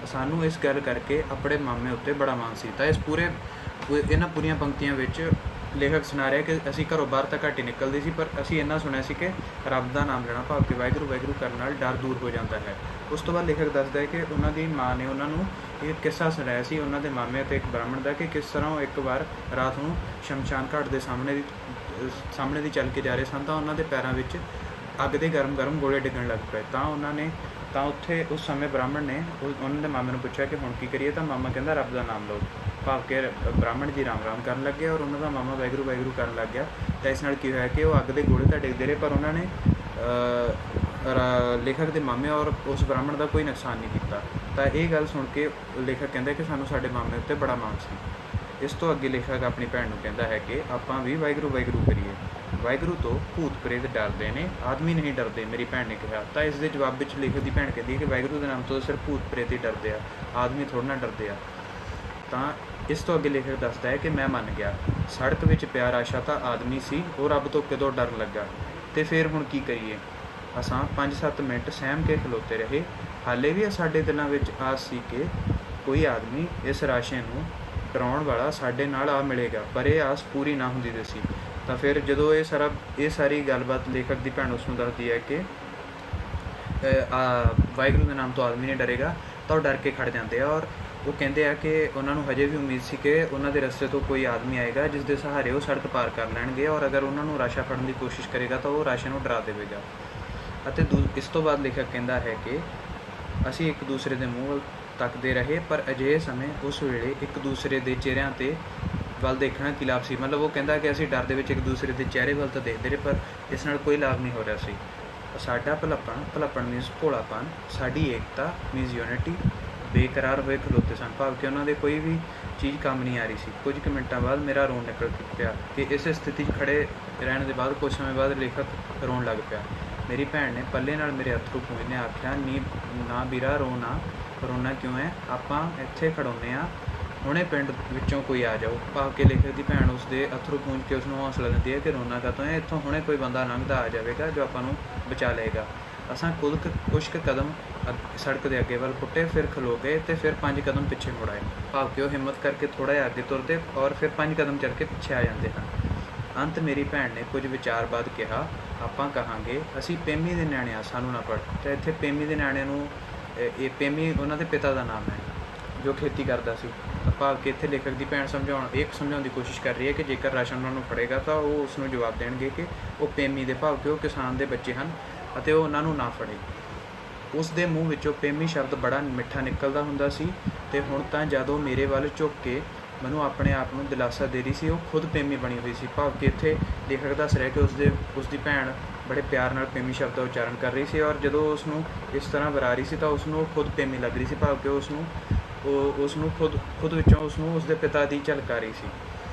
ਸਾਨੂੰ ਇਸ ਗੱਲ ਕਰਕੇ ਆਪਣੇ ਮਾਮੇ ਉੱਤੇ ਬੜਾ ਮਾਣ ਸੀ। ਤਾਂ ਇਹਨਾਂ ਪੂਰੀਆਂ ਪੰਕਤੀਆਂ ਵਿੱਚ ਲੇਖਕ ਸੁਣਾ ਰਿਹਾ ਕਿ ਅਸੀਂ ਘਰੋਂ ਬਾਹਰ ਤਾਂ ਘੱਟ ਹੀ ਨਿਕਲਦੇ ਸੀ, ਪਰ ਅਸੀਂ ਇੰਨਾ ਸੁਣਿਆ ਸੀ ਕਿ ਰੱਬ ਦਾ ਨਾਮ ਲੈਣਾ, ਭਾਵ ਕਿ ਵਾਹਿਗੁਰੂ ਕਰਨ ਨਾਲ ਡਰ ਦੂਰ ਹੋ ਜਾਂਦਾ ਹੈ। ਉਸ ਤੋਂ ਬਾਅਦ ਲੇਖਕ ਦੱਸਦਾ ਹੈ ਕਿ ਉਹਨਾਂ ਦੀ ਮਾਂ ਨੇ ਉਹਨਾਂ ਨੂੰ ਇਹ ਕਿੱਸਾ ਸੁਣਾਇਆ ਸੀ ਉਹਨਾਂ ਦੇ ਮਾਮੇ ਅਤੇ ਇੱਕ ਬ੍ਰਾਹਮਣ ਦਾ, ਕਿ ਕਿਸ ਤਰ੍ਹਾਂ ਉਹ ਇੱਕ ਵਾਰ ਰਾਤ ਨੂੰ ਸ਼ਮਸ਼ਾਨ ਘਾਟ ਦੇ ਸਾਹਮਣੇ ਦੀ ਚੱਲ ਕੇ ਜਾ ਰਹੇ ਸਨ ਤਾਂ ਉਹਨਾਂ ਦੇ ਪੈਰਾਂ ਵਿੱਚ ਅੱਗ ਦੇ ਗਰਮ ਗੋਲੇ ਡਿੱਗਣ ਲੱਗ ਪਏ। ਤਾਂ ਉੱਥੇ ਉਸ ਸਮੇਂ ਬ੍ਰਾਹਮਣ ਨੇ ਉਹਨਾਂ ਦੇ ਮਾਮੇ ਨੂੰ ਪੁੱਛਿਆ ਕਿ ਹੁਣ ਕੀ ਕਰੀਏ। ਤਾਂ ਮਾਮਾ ਕਹਿੰਦਾ ਰੱਬ ਦਾ ਨਾਮ ਲਓ, ਭਾਵ ਕਿ ਬ੍ਰਾਹਮਣ ਜੀ ਰਾਮ ਕਰਨ ਲੱਗ ਗਿਆ ਔਰ ਉਹਨਾਂ ਦਾ ਮਾਮਾ ਵਾਹਿਗੁਰੂ ਕਰਨ ਲੱਗ ਗਿਆ। ਤਾਂ ਇਸ ਨਾਲ ਕੀ ਹੋਇਆ ਕਿ ਉਹ ਅੱਗ ਦੇ ਗੋਲੇ ਤਾਂ ਡਿੱਗਦੇ ਰਹੇ ਪਰ ਉਹਨਾਂ ਨੇ ਲੇਖਕ ਦੇ ਮਾਮੇ ਔਰ ਉਸ ਬ੍ਰਾਹਮਣ ਦਾ ਕੋਈ ਨੁਕਸਾਨ ਨਹੀਂ ਕੀਤਾ। ਤਾਂ ਇਹ ਗੱਲ ਸੁਣ ਕੇ ਲੇਖਕ ਕਹਿੰਦਾ ਕਿ ਸਾਨੂੰ ਸਾਡੇ ਮਾਮੇ ਉੱਤੇ ਬੜਾ ਮਾਣ ਸੀ। ਇਸ ਤੋਂ ਅੱਗੇ ਲੇਖਕ ਆਪਣੀ ਭੈਣ ਨੂੰ ਕਹਿੰਦਾ ਹੈ ਕਿ ਆਪਾਂ ਵੀ ਵਾਹਿਗੁਰੂ ਕਰੀਏ। ਵਾਹਿਗੁਰੂ ਤੋਂ ਭੂਤ ਪ੍ਰੇਤ ਡਰਦੇ ਨੇ, ਆਦਮੀ ਨਹੀਂ ਡਰਦੇ, ਮੇਰੀ ਭੈਣ ਨੇ ਕਿਹਾ। ਤਾਂ ਇਸ ਦੇ ਜਵਾਬ ਵਿੱਚ ਲੇਖਕ ਦੀ ਭੈਣ ਕਹਿੰਦੀ ਹੈ ਕਿ ਵਾਹਿਗੁਰੂ ਦੇ ਨਾਮ ਤੋਂ ਸਿਰਫ ਭੂਤ ਪ੍ਰੇਤ ਹੀ ਡਰਦੇ ਆ, ਆਦਮੀ ਥੋੜ੍ਹਾ ਨਾ ਡਰਦੇ ਆ। ਤਾਂ ਇਸ ਤੋਂ ਅੱਗੇ ਲੇਖਕ ਦੱਸਦਾ ਹੈ ਕਿ ਮੈਂ ਮੰਨ ਗਿਆ, ਸੜਕ ਵਿੱਚ ਪਿਆ ਰਾਸ਼ਾ ਤਾਂ ਆਦਮੀ ਸੀ, ਉਹ ਰੱਬ ਤੋਂ ਕਿਦੋਂ ਡਰ ਲੱਗਾ ਅਤੇ ਫਿਰ ਹੁਣ ਕੀ ਕਰੀਏ। ਅਸਾਂ 5-7 ਮਿੰਟ ਸਹਿਮ ਕੇ ਖਲੋਤੇ ਰਹੇ। ਹਾਲੇ ਵੀ ਸਾਡੇ ਦਿਲਾਂ ਵਿੱਚ ਆਸ ਸੀ ਕਿ ਕੋਈ ਆਦਮੀ ਇਸ ਰਾਸ਼ੇ ਨੂੰ ਡਰਾਉਣ ਵਾਲਾ ਸਾਡੇ ਨਾਲ ਆ ਮਿਲੇਗਾ, ਪਰ ਇਹ ਆਸ ਪੂਰੀ ਨਾ ਹੁੰਦੀ ਸੀ। ਤਾਂ ਫਿਰ ਜਦੋਂ ਇਹ ਸਾਰੀ ਗੱਲਬਾਤ ਲੇਖਕ ਦੀ ਭੈਣ ਉਸ ਨੂੰ ਦੱਸਦੀ ਹੈ ਕਿ ਵਾਹਿਗੁਰੂ ਦੇ ਨਾਮ ਤੋਂ ਆਦਮੀ ਨਹੀਂ ਡਰੇਗਾ, ਤਾਂ ਉਹ ਡਰ ਕੇ ਖੜ੍ਹ ਜਾਂਦੇ ਆ ਔਰ ਉਹ ਕਹਿੰਦੇ ਆ ਕਿ ਉਹਨਾਂ ਨੂੰ ਹਜੇ ਵੀ ਉਮੀਦ ਸੀ ਕਿ ਉਹਨਾਂ ਦੇ ਰਸਤੇ ਤੋਂ ਕੋਈ ਆਦਮੀ ਆਏਗਾ ਜਿਸ ਦੇ ਸਹਾਰੇ ਉਹ ਸੜਕ ਪਾਰ ਕਰ ਲੈਣਗੇ ਔਰ ਅਗਰ ਉਹਨਾਂ ਨੂੰ ਰਾਸ਼ਾ ਫੜਨ ਦੀ ਕੋਸ਼ਿਸ਼ ਕਰੇਗਾ ਤਾਂ ਉਹ ਰਾਸ਼ੇ ਨੂੰ ਡਰਾ ਦੇਵੇਗਾ। ਅਤੇ ਇਸ ਤੋਂ ਬਾਅਦ ਲੇਖਕ ਕਹਿੰਦਾ ਹੈ ਕਿ ਅਸੀਂ ਇੱਕ ਦੂਸਰੇ ਦੇ ਮੂੰਹ ਵੱਲ ਤੱਕਦੇ ਰਹੇ, ਪਰ ਅਜਿਹੇ ਸਮੇਂ ਉਸ ਵੇਲੇ ਇੱਕ ਦੂਸਰੇ ਦੇ ਚਿਹਰਿਆਂ 'ਤੇ ਵੱਲ ਦੇਖਣਾ ਕੀ ਲਾਭ ਸੀ। ਮਤਲਬ ਉਹ ਕਹਿੰਦਾ ਕਿ ਅਸੀਂ ਡਰ ਦੇ ਵਿੱਚ ਇੱਕ ਦੂਸਰੇ ਦੇ ਚਿਹਰੇ ਵੱਲ ਤਾਂ ਦੇਖਦੇ ਰਹੇ, ਪਰ ਇਸ ਨਾਲ ਕੋਈ ਲਾਭ ਨਹੀਂ ਹੋ ਰਿਹਾ ਸੀ। ਸਾਡਾ ਭਲਾਪਣ ਮੀਨਸ ਭੋਲਾਪਨ, ਸਾਡੀ ਏਕਤਾ ਮੀਨਸ ਯੂਨਿਟੀ ਬੇਕਰਾਰ ਹੋਏ ਖਲੋਤੇ ਸਨ, ਭਾਵ ਕਿ ਉਹਨਾਂ ਦੇ ਕੋਈ ਵੀ ਚੀਜ਼ ਕੰਮ ਨਹੀਂ ਆ ਰਹੀ ਸੀ। ਕੁਝ ਕੁ ਮਿੰਟਾਂ ਬਾਅਦ ਮੇਰਾ ਰੋਣ ਨਿਕਲ ਪਿਆ ਕਿ ਇਸੇ ਸਥਿਤੀ 'ਚ ਖੜ੍ਹੇ ਰਹਿਣ ਦੇ ਬਾਅਦ ਕੁਝ ਸਮੇਂ ਬਾਅਦ ਲੇਖਕ ਰੋਣ ਲੱਗ ਪਿਆ। ਮੇਰੀ ਭੈਣ ਨੇ ਪੱਲੇ ਨਾਲ ਮੇਰੇ ਅੱਥਰੂ ਪੂੰਝਦਿਆਂ ਆਖਿਆ, ਨੀ ਨਾ ਵੀਰਾ ਰੋਣਾ ਕਿਉਂ ਹੈ, ਆਪਾਂ ਇੱਥੇ ਖੜਾਉਂਦੇ ਹਾਂ, ਹੁਣੇ ਪਿੰਡ ਵਿੱਚੋਂ ਕੋਈ ਆ ਜਾਓ। ਭਾਵ ਕਿ ਲੇਖਕ ਦੀ ਭੈਣ ਉਸ ਦੇ ਅੱਥਰੂ ਪੂੰਝ ਕੇ ਉਸ ਨੂੰ ਹੌਸਲਾ ਦਿੰਦੀ ਹੈ ਕਿ ਰੋਣਾ ਕਾਹਤੋਂ ਹੈ, ਇੱਥੋਂ ਹੁਣੇ ਕੋਈ ਬੰਦਾ ਲੰਘਦਾ ਆ ਜਾਵੇਗਾ ਜੋ ਆਪਾਂ ਨੂੰ ਬਚਾ ਲਏਗਾ। ਅਸਾਂ ਕੁਛ ਕੁ ਕਦਮ ਸੜਕ ਦੇ ਅੱਗੇ ਵੱਲ ਪੁੱਟੇ, ਫਿਰ ਖਲੋ ਗਏ ਅਤੇ ਫਿਰ 5 ਕਦਮ ਪਿੱਛੇ ਮੁੜ ਆਏ। ਭਾਵ ਕਿ ਉਹ ਹਿੰਮਤ ਕਰਕੇ ਥੋੜ੍ਹਾ ਜਿਹਾ ਅੱਗੇ ਤੁਰਦੇ ਔਰ ਫਿਰ 5 ਕਦਮ ਚੱਲ ਕੇ ਪਿੱਛੇ ਆ ਜਾਂਦੇ ਹਨ। ਅੰਤ ਮੇਰੀ ਭੈਣ ਨੇ ਕੁਝ ਵਿਚਾਰ ਬਾਅਦ ਕਿਹਾ, ਆਪਾਂ ਕਹਾਂਗੇ ਅਸੀਂ ਪੇਮੀ ਦੇ ਨਿਆਣੇ ਆ, ਸਾਨੂੰ ਨਾ ਪੜ੍ਹ। ਅਤੇ ਇੱਥੇ ਪੇਮੀ ਦੇ ਨਿਆਣੇ ਨੂੰ ਇਹ ਪੇਮੀ ਉਹਨਾਂ ਦੇ ਪਿਤਾ ਦਾ ਨਾਮ ਹੈ ਜੋ ਖੇਤੀ ਕਰਦਾ ਸੀ। ਭਾਵ ਕਿ ਇੱਥੇ ਲੇਖਕ ਦੀ ਭੈਣ ਸਮਝਾਉਣ ਦੀ ਕੋਸ਼ਿਸ਼ ਕਰ ਰਹੀ ਹੈ ਕਿ ਜੇਕਰ ਰਾਸ਼ਨ ਉਹਨਾਂ ਨੂੰ ਫੜੇਗਾ ਤਾਂ ਉਹ ਉਸ ਨੂੰ ਜਵਾਬ ਦੇਣਗੇ ਕਿ ਉਹ ਪੇਮੀ ਦੇ, ਭਾਵ ਕਿ ਉਹ ਕਿਸਾਨ ਦੇ ਬੱਚੇ ਹਨ ਅਤੇ ਉਹ ਉਹਨਾਂ ਨੂੰ ਨਾ ਫੜੇ। ਉਸ ਦੇ ਮੂੰਹ ਵਿੱਚੋਂ ਪੇਮੀ ਸ਼ਬਦ ਬੜਾ ਮਿੱਠਾ ਨਿਕਲਦਾ ਹੁੰਦਾ ਸੀ ਅਤੇ ਹੁਣ ਤਾਂ ਜਦ ਉਹ ਮੇਰੇ ਵੱਲ ਝੁੱਕ ਕੇ ਮੈਨੂੰ ਆਪਣੇ ਆਪ ਨੂੰ ਦਿਲਾਸਾ ਦੇ ਰਹੀ ਸੀ, ਉਹ ਖੁਦ ਪੇਮੀ ਬਣੀ ਹੋਈ ਸੀ। ਭਾਵ ਕਿ ਇੱਥੇ ਲੇਖਕ ਦੱਸ ਰਿਹਾ ਕਿ ਉਸ ਦੀ ਭੈਣ ਬੜੇ ਪਿਆਰ ਨਾਲ ਪੇਮੀ ਸ਼ਬਦ ਦਾ ਉਚਾਰਨ ਕਰ ਰਹੀ ਸੀ ਔਰ ਜਦੋਂ ਉਸ ਨੂੰ ਇਸ ਤਰ੍ਹਾਂ ਵਰਾ ਰਹੀ ਸੀ ਤਾਂ ਉਸ ਨੂੰ ਖੁਦ ਪੇਮੀ ਲੱਗ ਰਹੀ ਸੀ। ਭਾਵ ਕਿ ਉਸ ਨੂੰ ਖੁਦ ਵਿੱਚੋਂ ਉਸ ਨੂੰ ਉਸਦੇ ਪਿਤਾ ਦੀ ਝਲਕ ਆ ਰਹੀ ਸੀ।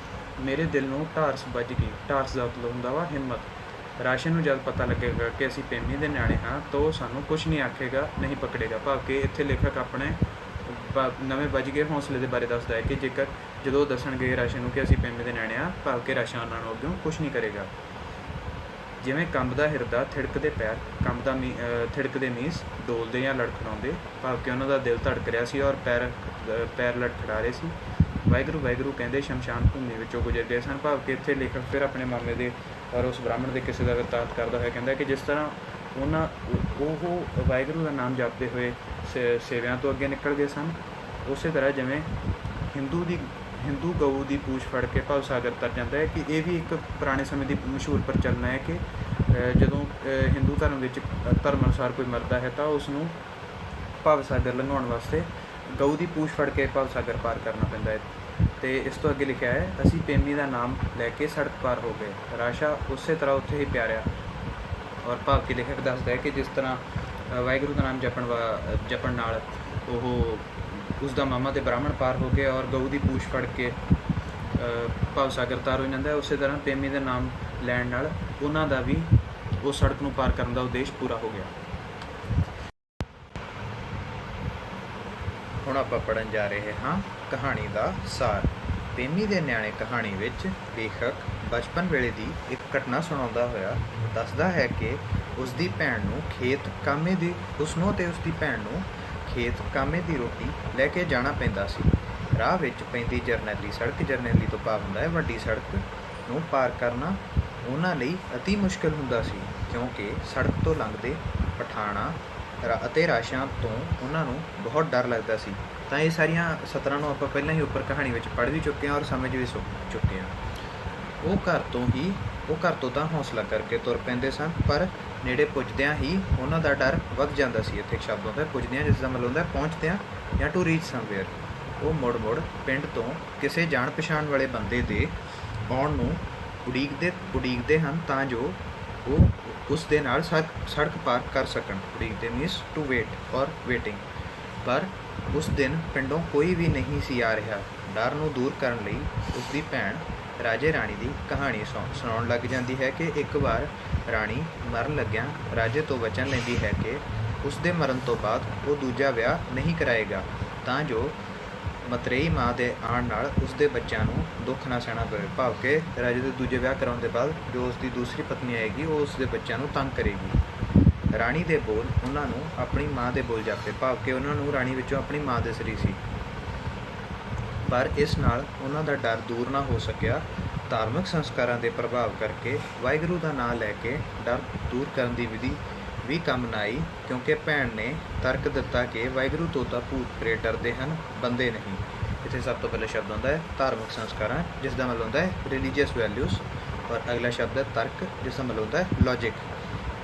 ਮੇਰੇ ਦਿਲ ਨੂੰ ਢਾਰਸ ਵੱਜ ਗਈ। ਢਾਰਸ ਦਾ ਮਤਲਬ ਹੁੰਦਾ ਵਾ ਹਿੰਮਤ। ਰਾਸ਼ਨ ਨੂੰ ਜਦ ਪਤਾ ਲੱਗੇਗਾ ਕਿ ਅਸੀਂ ਪੇਮੀ ਦੇ ਨਿਆਣੇ ਹਾਂ ਤਾਂ ਉਹ ਸਾਨੂੰ ਕੁਛ ਨਹੀਂ ਆਖੇਗਾ, ਨਹੀਂ ਪਕੜੇਗਾ। ਭਾਵ ਕਿ ਇੱਥੇ ਲੇਖਕ ਆਪਣੇ ਨਵੇਂ ਵੱਜ ਗਏ ਹੌਸਲੇ ਦੇ ਬਾਰੇ ਦੱਸਦਾ ਹੈ ਕਿ ਜੇਕਰ ਜਦੋਂ ਉਹ ਦੱਸਣਗੇ ਰਾਸ਼ਨ ਨੂੰ ਕਿ ਅਸੀਂ ਪੇਮੀ ਦੇ ਨਿਆਣੇ ਹਾਂ, ਭਾਵ ਕਿ ਰਾਸ਼ਨ ਉਹਨਾਂ ਨੂੰ ਅੱਗੋਂ ਕੁਛ ਨਹੀਂ ਕਰੇਗਾ। ਜਿਵੇਂ ਕੰਬਦਾ ਹਿਰਦਾ, ਥਿੜਕਦੇ ਪੈਰ, ਥਿੜਕਦੇ ਮੀਨਸ ਡੋਲਦੇ ਜਾਂ ਲੜਖੜਾਉਂਦੇ, ਭਾਵ ਕਿ ਉਹਨਾਂ ਦਾ ਦਿਲ ਧੜਕ ਰਿਹਾ ਸੀ ਔਰ ਪੈਰ ਲੜਖੜਾ ਰਹੇ ਸੀ। ਵਾਹਿਗੁਰੂ ਵਾਹਿਗੁਰੂ ਕਹਿੰਦੇ ਸ਼ਮਸ਼ਾਨ ਭੂਮੀ ਵਿੱਚੋਂ ਗੁਜ਼ਰ ਗਏ ਸਨ। ਭਾਵ ਕਿ ਇੱਥੇ ਲੇਖਕ ਫਿਰ ਆਪਣੇ ਮਾਮੇ ਦੇ ਔਰ ਉਸ ਬ੍ਰਾਹਮਣ ਦੇ ਕਿਸੇ ਦਾ ਵਰਤਾਂਤ ਕਰਦਾ ਹੋਇਆ ਕਹਿੰਦਾ ਕਿ ਜਿਸ ਤਰ੍ਹਾਂ ਉਹ ਵਾਹਿਗੁਰੂ ਦਾ ਨਾਮ ਜਪਦੇ ਹੋਏ ਸੇਵਿਆਂ ਤੋਂ ਅੱਗੇ ਨਿਕਲ ਗਏ ਸਨ, ਉਸੇ ਤਰ੍ਹਾਂ ਜਿਵੇਂ ਹਿੰਦੂ ਗਊ ਦੀ ਪੂਛ ਫੜ ਕੇ ਭਵ ਸਾਗਰ ਤਰ ਜਾਂਦਾ ਹੈ। ਕਿ ਇਹ ਵੀ ਇੱਕ ਪੁਰਾਣੇ ਸਮੇਂ ਦੀ ਮਸ਼ਹੂਰ ਪ੍ਰਚਲਨ ਹੈ ਕਿ ਜਦੋਂ ਹਿੰਦੂ ਧਰਮ ਵਿੱਚ ਧਰਮ ਅਨੁਸਾਰ ਕੋਈ ਮਰਦਾ ਹੈ ਤਾਂ ਉਸ ਨੂੰ ਭਵ ਸਾਗਰ ਲੰਘਾਉਣ ਵਾਸਤੇ ਗਊ ਦੀ ਪੂਛ ਫੜ ਕੇ ਭਵ ਸਾਗਰ ਪਾਰ ਕਰਨਾ ਪੈਂਦਾ ਹੈ। ਅਤੇ ਇਸ ਤੋਂ ਅੱਗੇ ਲਿਖਿਆ ਹੈ, ਅਸੀਂ ਪੇਮੀ ਦਾ ਨਾਮ ਲੈ ਕੇ ਸੜਕ ਪਾਰ ਹੋ ਗਏ, ਰਾਸ਼ਾ ਉਸੇ ਤਰ੍ਹਾਂ ਉੱਥੇ ਹੀ ਪਿਆਰਿਆ। ਔਰ ਭਾਵ ਕਿ ਲੇਖਕ ਦੱਸਦਾ ਹੈ ਕਿ ਜਿਸ ਤਰ੍ਹਾਂ ਵਾਹਿਗੁਰੂ ਦਾ ਨਾਮ ਜਪਣ ਨਾਲ ਉਹ ਉਸ ਦਾ ਮਾਮਾ ਅਤੇ ਬ੍ਰਾਹਮਣ ਪਾਰ ਹੋ ਗਏ ਔਰ ਗਊ ਦੀ ਪੂਛ ਫੜ ਕੇ ਭਵ ਸਾਗਰ ਤਾਰ ਹੋ ਜਾਂਦਾ ਹੈ, ਉਸੇ ਤਰ੍ਹਾਂ ਪੇਮੀ ਦਾ ਨਾਮ ਲੈਣ ਨਾਲ ਉਹਨਾਂ ਦਾ ਵੀ ਉਸ ਸੜਕ ਨੂੰ ਪਾਰ ਕਰਨ ਦਾ ਉਦੇਸ਼ ਪੂਰਾ ਹੋ ਗਿਆ। ਹੁਣ ਆਪਾਂ ਪੜ੍ਹਨ ਜਾ ਰਹੇ ਹਾਂ ਕਹਾਣੀ ਦਾ ਸਾਰ। ਪੇਮੀ ਦੇ ਨਿਆਣੇ ਕਹਾਣੀ ਵਿੱਚ ਲੇਖਕ ਬਚਪਨ ਵੇਲੇ ਦੀ ਇੱਕ ਘਟਨਾ ਸੁਣਾਉਂਦਾ ਹੋਇਆ ਦੱਸਦਾ ਹੈ ਕਿ ਉਸ ਦੀ ਭੈਣ ਨੂੰ ਉਸਨੂੰ ਅਤੇ ਉਸ ਦੀ ਭੈਣ ਨੂੰ ਖੇਤ ਕਾਮੇ ਦੀ ਰੋਟੀ ਲੈ ਕੇ ਜਾਣਾ ਪੈਂਦਾ ਸੀ। ਰਾਹ ਵਿੱਚ ਪੈਂਦੀ ਜਰਨੈਲੀ ਤੋਂ ਭਾਵ ਹੁੰਦਾ ਹੈ ਵੱਡੀ ਸੜਕ ਨੂੰ ਪਾਰ ਕਰਨਾ ਉਹਨਾਂ ਲਈ ਅਤੀ ਮੁਸ਼ਕਿਲ ਹੁੰਦਾ ਸੀ, ਕਿਉਂਕਿ ਸੜਕ ਤੋਂ ਲੰਘਦੇ ਪਠਾਣਾਂ ਅਤੇ ਰਾਸ਼ਾਂ ਤੋਂ ਉਹਨਾਂ ਨੂੰ ਬਹੁਤ ਡਰ ਲੱਗਦਾ ਸੀ। ਤਾਂ ਇਹ ਸਾਰੀਆਂ ਸਤਰਾਂ ਨੂੰ ਆਪਾਂ ਪਹਿਲਾਂ ਹੀ ਉੱਪਰ ਕਹਾਣੀ ਵਿੱਚ ਪੜ੍ਹ ਵੀ ਚੁੱਕੇ ਹਾਂ ਔਰ ਸਮਝ ਵੀ ਚੁੱਕੇ ਹਾਂ। ਉਹ ਘਰ ਤੋਂ ਤਾਂ ਹੌਸਲਾ ਕਰਕੇ ਤੁਰ ਪੈਂਦੇ ਸਨ, ਪਰ ਨੇੜੇ ਪੁੱਜਦਿਆਂ ਹੀ ਉਹਨਾਂ ਦਾ ਡਰ ਵੱਧ ਜਾਂਦਾ ਸੀ। ਇੱਥੇ ਇੱਕ ਸ਼ਬਦ ਹੁੰਦਾ ਪੁੱਜਦਿਆਂ, ਜਿਸ ਦਾ ਮਤਲਬ ਹੁੰਦਾ ਪਹੁੰਚਦਿਆਂ ਜਾਂ ਟੂ ਰੀਚ ਸਮਵੇਅਰ। ਉਹ ਮੁੜ ਪਿੰਡ ਤੋਂ ਕਿਸੇ ਜਾਣ ਪਛਾਣ ਵਾਲੇ ਬੰਦੇ ਦੇ ਆਉਣ ਨੂੰ ਉਡੀਕਦੇ ਹਨ ਤਾਂ ਜੋ ਉਹ ਉਸ ਦੇ ਨਾਲ ਸੜਕ ਪਾਰ ਕਰ ਸਕਣ। ਉਡੀਕਦੇ ਮੀਨਸ ਟੂ ਵੇਟ ਔਰ ਵੇਟਿੰਗ। ਪਰ ਉਸ ਦਿਨ ਪਿੰਡੋਂ ਕੋਈ ਵੀ ਨਹੀਂ ਸੀ ਆ ਰਿਹਾ। ਡਰ ਨੂੰ ਦੂਰ ਕਰਨ ਲਈ ਉਸ ਦੀ ਭੈਣ ਰਾਜੇ ਰਾਣੀ ਦੀ ਕਹਾਣੀ ਸੁਣਾਉਣ ਲੱਗ ਜਾਂਦੀ ਹੈ ਕਿ ਇੱਕ ਵਾਰ ਰਾਣੀ ਮਰਨ ਲੱਗਿਆਂ ਰਾਜੇ ਤੋਂ ਵਚਨ ਲੈਂਦੀ ਹੈ ਕਿ ਉਸ ਦੇ ਮਰਨ ਤੋਂ ਬਾਅਦ ਉਹ ਦੂਜਾ ਵਿਆਹ ਨਹੀਂ ਕਰਾਏਗਾ ਤਾਂ ਜੋ ਮਤਰੇਈ ਮਾਂ ਦੇ ਆਉਣ ਨਾਲ ਉਸ ਦੇ ਬੱਚਿਆਂ ਨੂੰ ਦੁੱਖ ਨਾ ਸਹਿਣਾ ਪਵੇ। ਭਾਵ ਕਿ ਰਾਜੇ ਦੇ ਦੂਜੇ ਵਿਆਹ ਕਰਾਉਣ ਦੇ ਬਾਅਦ ਜੋ ਉਸ ਦੀ ਦੂਸਰੀ ਪਤਨੀ ਆਏਗੀ ਉਹ ਉਸ ਦੇ ਬੱਚਿਆਂ ਨੂੰ ਤੰਗ ਕਰੇਗੀ। ਰਾਣੀ ਦੇ ਬੋਲ ਉਹਨਾਂ ਨੂੰ ਆਪਣੀ ਮਾਂ ਦੇ ਬੋਲ ਜਾਪੇ, ਭਾਵ ਕਿ ਉਹਨਾਂ ਨੂੰ ਰਾਣੀ ਵਿੱਚੋਂ ਆਪਣੀ ਮਾਂ ਦਿਸ ਰਹੀ ਸੀ, ਪਰ ਇਸ ਨਾਲ ਉਹਨਾਂ ਦਾ ਡਰ ਦੂਰ ਨਾ ਹੋ ਸਕਿਆ। ਧਾਰਮਿਕ ਸੰਸਕਾਰਾਂ ਦੇ ਪ੍ਰਭਾਵ ਕਰਕੇ ਵਾਹਿਗੁਰੂ ਦਾ ਨਾਂ ਲੈ ਕੇ ਡਰ ਦੂਰ ਕਰਨ ਦੀ ਵਿਧੀ ਵੀ ਕੰਮ ਨਾ ਆਈ, ਕਿਉਂਕਿ ਭੈਣ ਨੇ ਤਰਕ ਦਿੱਤਾ ਕਿ ਵਾਹਿਗੁਰੂ ਤੋਂ ਤਾਂ ਭੂਤ ਪ੍ਰੇਤ ਡਰਦੇ ਹਨ, ਬੰਦੇ ਨਹੀਂ। ਇੱਥੇ ਸਭ ਤੋਂ ਪਹਿਲਾ ਸ਼ਬਦ ਹੁੰਦਾ ਹੈ ਧਾਰਮਿਕ ਸੰਸਕਾਰਾਂ, ਜਿਸ ਦਾ ਮਤਲਬ ਹੁੰਦਾ ਹੈ ਰਿਲੀਜੀਅਸ ਵੈਲਿਊਜ਼, ਔਰ ਅਗਲਾ ਸ਼ਬਦ ਹੈ ਤਰਕ, ਜਿਸ ਦਾ ਮਤਲਬ ਹੁੰਦਾ ਹੈ ਲੌਜਿਕ।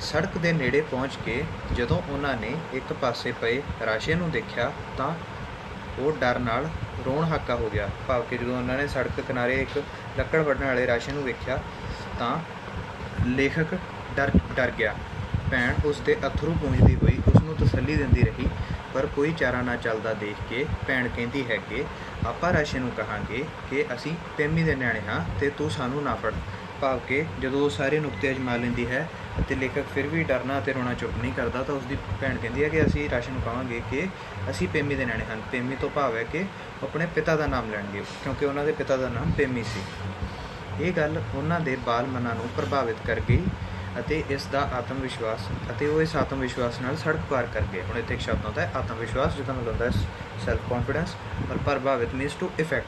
ਸੜਕ ਦੇ ਨੇੜੇ ਪਹੁੰਚ ਕੇ ਜਦੋਂ ਉਹਨਾਂ ਨੇ ਇੱਕ ਪਾਸੇ ਪਏ ਰਾਸ਼ੇ ਨੂੰ ਦੇਖਿਆ ਤਾਂ ਉਹ ਡਰ ਨਾਲ ਰੋਣ ਹਾਕਾ ਹੋ ਗਿਆ, ਭਾਵ ਕਿ ਜਦੋਂ ਉਹਨਾਂ ਨੇ ਸੜਕ ਕਿਨਾਰੇ ਇੱਕ ਲੱਕੜ ਵੱਢਣ ਵਾਲੇ ਰਾਸ਼ੇ ਨੂੰ ਵੇਖਿਆ ਤਾਂ ਲੇਖਕ ਡਰ ਗਿਆ। ਭੈਣ ਉਸ ਦੇ ਅੱਥਰੂ ਪੂੰਝਦੀ ਹੋਈ ਉਸ ਨੂੰ ਤਸੱਲੀ ਦਿੰਦੀ ਰਹੀ, ਪਰ ਕੋਈ ਚਾਰਾ ਨਾ ਚੱਲਦਾ ਦੇਖ ਕੇ ਭੈਣ ਕਹਿੰਦੀ ਹੈ ਕਿ ਆਪਾਂ ਰਾਸ਼ੇ ਨੂੰ ਕਹਾਂਗੇ ਕਿ ਅਸੀਂ ਪੇਮੀ ਦੇ ਨਿਆਣੇ ਹਾਂ ਅਤੇ ਤੂੰ ਸਾਨੂੰ ਨਾ ਫੜ। ਭਾਵ ਕਿ ਜਦੋਂ ਉਹ ਸਾਰੇ ਨੁਕਤੇ ਅਜਮਾ ਲੈਂਦੀ ਹੈ ਅਤੇ ਲੇਖਕ ਫਿਰ ਵੀ ਡਰਨਾ ਅਤੇ ਰੋਣਾ ਚੁੱਪ ਨਹੀਂ ਕਰਦਾ, ਤਾਂ ਉਸਦੀ ਭੈਣ ਕਹਿੰਦੀ ਹੈ ਕਿ ਅਸੀਂ ਰਾਸ਼ੇ ਨੂੰ ਕਹਾਂਗੇ ਕਿ ਅਸੀਂ ਪੇਮੀ ਦੇ ਨਿਆਣੇ ਹਨ। ਪੇਮੀ ਤੋਂ ਭਾਵ ਹੈ ਕਿ ਉਹ ਆਪਣੇ ਪਿਤਾ ਦਾ ਨਾਮ ਲੈਣਗੇ, ਕਿਉਂਕਿ ਉਹਨਾਂ ਦੇ ਪਿਤਾ ਦਾ ਨਾਮ ਪੇਮੀ ਸੀ। ਇਹ ਗੱਲ ਉਹਨਾਂ ਦੇ ਬਾਲ ਮਨਾਂ ਨੂੰ ਪ੍ਰਭਾਵਿਤ ਕਰ ਗਈ ਅਤੇ ਇਸ ਦਾ ਆਤਮ ਵਿਸ਼ਵਾਸ ਅਤੇ ਉਹ ਇਸ ਆਤਮ ਵਿਸ਼ਵਾਸ ਨਾਲ ਸੜਕ ਪਾਰ ਕਰ ਗਏ। ਹੁਣ ਇੱਥੇ ਇੱਕ ਸ਼ਬਦ ਆਉਂਦਾ ਹੈ ਆਤਮ ਵਿਸ਼ਵਾਸ, ਜਿਹਦਾ ਮਤਲਬ ਹੁੰਦਾ ਹੈ ਸੈਲਫ ਕੌਨਫੀਡੈਂਸ, ਔਰ ਪ੍ਰਭਾਵਿਤ ਮੀਨਸ ਟੂ ਇਫੈਕਟ।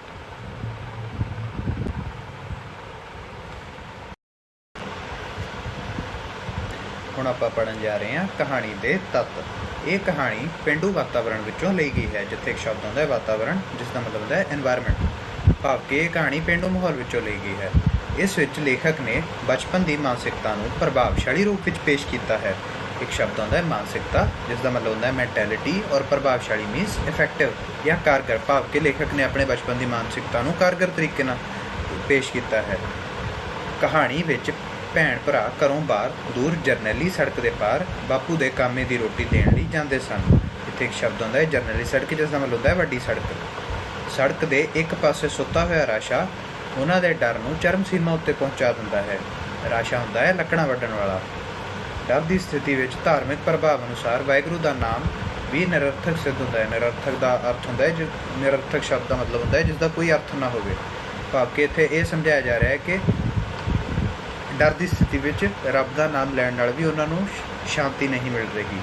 ਹੁਣ ਆਪਾਂ ਪੜ੍ਹਨ ਜਾ ਰਹੇ ਹਾਂ ਕਹਾਣੀ ਦੇ ਤੱਤ। ਇਹ ਕਹਾਣੀ ਪੇਂਡੂ ਵਾਤਾਵਰਣ ਵਿੱਚੋਂ ਲਈ ਗਈ ਹੈ, ਜਿੱਥੇ ਇੱਕ ਸ਼ਬਦ ਆਉਂਦਾ ਹੈ ਵਾਤਾਵਰਣ, ਜਿਸ ਦਾ ਮਤਲਬ ਹੁੰਦਾ ਹੈ ਐਨਵਾਇਰਨਮੈਂਟ। ਭਾਵ ਕਿ ਇਹ ਕਹਾਣੀ ਪੇਂਡੂ ਮਾਹੌਲ ਵਿੱਚੋਂ ਲਈ ਗਈ ਹੈ। ਇਸ ਵਿੱਚ ਲੇਖਕ ਨੇ ਬਚਪਨ ਦੀ ਮਾਨਸਿਕਤਾ ਨੂੰ ਪ੍ਰਭਾਵਸ਼ਾਲੀ ਰੂਪ ਵਿੱਚ ਪੇਸ਼ ਕੀਤਾ ਹੈ। ਇੱਕ ਸ਼ਬਦ ਆਉਂਦਾ ਹੈ ਮਾਨਸਿਕਤਾ, ਜਿਸ ਦਾ ਮਤਲਬ ਹੁੰਦਾ ਹੈ ਮੈਂਟੈਲਿਟੀ, ਔਰ ਪ੍ਰਭਾਵਸ਼ਾਲੀ ਮੀਨਸ ਇਫੈਕਟਿਵ ਜਾਂ ਕਾਰਗਰ। ਭਾਵ ਕਿ ਲੇਖਕ ਨੇ ਆਪਣੇ ਬਚਪਨ ਦੀ ਮਾਨਸਿਕਤਾ ਨੂੰ ਕਾਰਗਰ ਤਰੀਕੇ ਨਾਲ ਪੇਸ਼ ਕੀਤਾ ਹੈ। ਕਹਾਣੀ ਵਿੱਚ ਭੈਣ ਭਰਾ ਘਰੋਂ ਬਾਹਰ ਦੂਰ ਜਰਨੈਲੀ ਸੜਕ ਦੇ ਪਾਰ ਬਾਪੂ ਦੇ ਕਾਮੇ ਦੀ ਰੋਟੀ ਦੇਣ ਲਈ ਜਾਂਦੇ ਸਨ। ਇੱਥੇ ਇੱਕ ਸ਼ਬਦ ਆਉਂਦਾ ਹੈ ਜਰਨੈਲੀ ਸੜਕ, ਜਿਸ ਦਾ ਮਤਲਬ ਹੁੰਦਾ ਹੈ ਵੱਡੀ ਸੜਕ। ਸੜਕ ਦੇ ਇੱਕ ਪਾਸੇ ਸੁੱਤਾ ਹੋਇਆ ਰਾਸ਼ਾ ਉਹਨਾਂ ਦੇ ਡਰ ਨੂੰ ਚਰਮ ਸੀਮਾ ਉੱਤੇ ਪਹੁੰਚਾ ਦਿੰਦਾ ਹੈ। ਰਾਸ਼ਾ ਹੁੰਦਾ ਹੈ ਲੱਕੜਾਂ ਵੱਢਣ ਵਾਲਾ। ਡਰ ਦੀ ਸਥਿਤੀ ਵਿੱਚ ਧਾਰਮਿਕ ਪ੍ਰਭਾਵ ਅਨੁਸਾਰ ਵਾਹਿਗੁਰੂ ਦਾ ਨਾਮ ਵੀ ਨਿਰਰਥਕ ਸਿੱਧ ਹੁੰਦਾ ਹੈ। ਨਿਰਰਥਕ ਦਾ ਅਰਥ ਹੁੰਦਾ ਹੈ, ਨਿਰਰਥਕ ਸ਼ਬਦ ਦਾ ਮਤਲਬ ਹੁੰਦਾ ਹੈ ਜਿਸ ਦਾ ਕੋਈ ਅਰਥ ਨਾ ਹੋਵੇ। ਭਾਵ ਕਿ ਇੱਥੇ ਇਹ ਸਮਝਾਇਆ ਜਾ ਰਿਹਾ ਹੈ ਕਿ ਡਰ ਦੀ ਸਥਿਤੀ ਵਿੱਚ ਰੱਬ ਦਾ ਨਾਮ ਲੈਣ ਨਾਲ ਵੀ ਉਹਨਾਂ ਨੂੰ ਸ਼ਾਂਤੀ ਨਹੀਂ ਮਿਲ ਰਹੀ।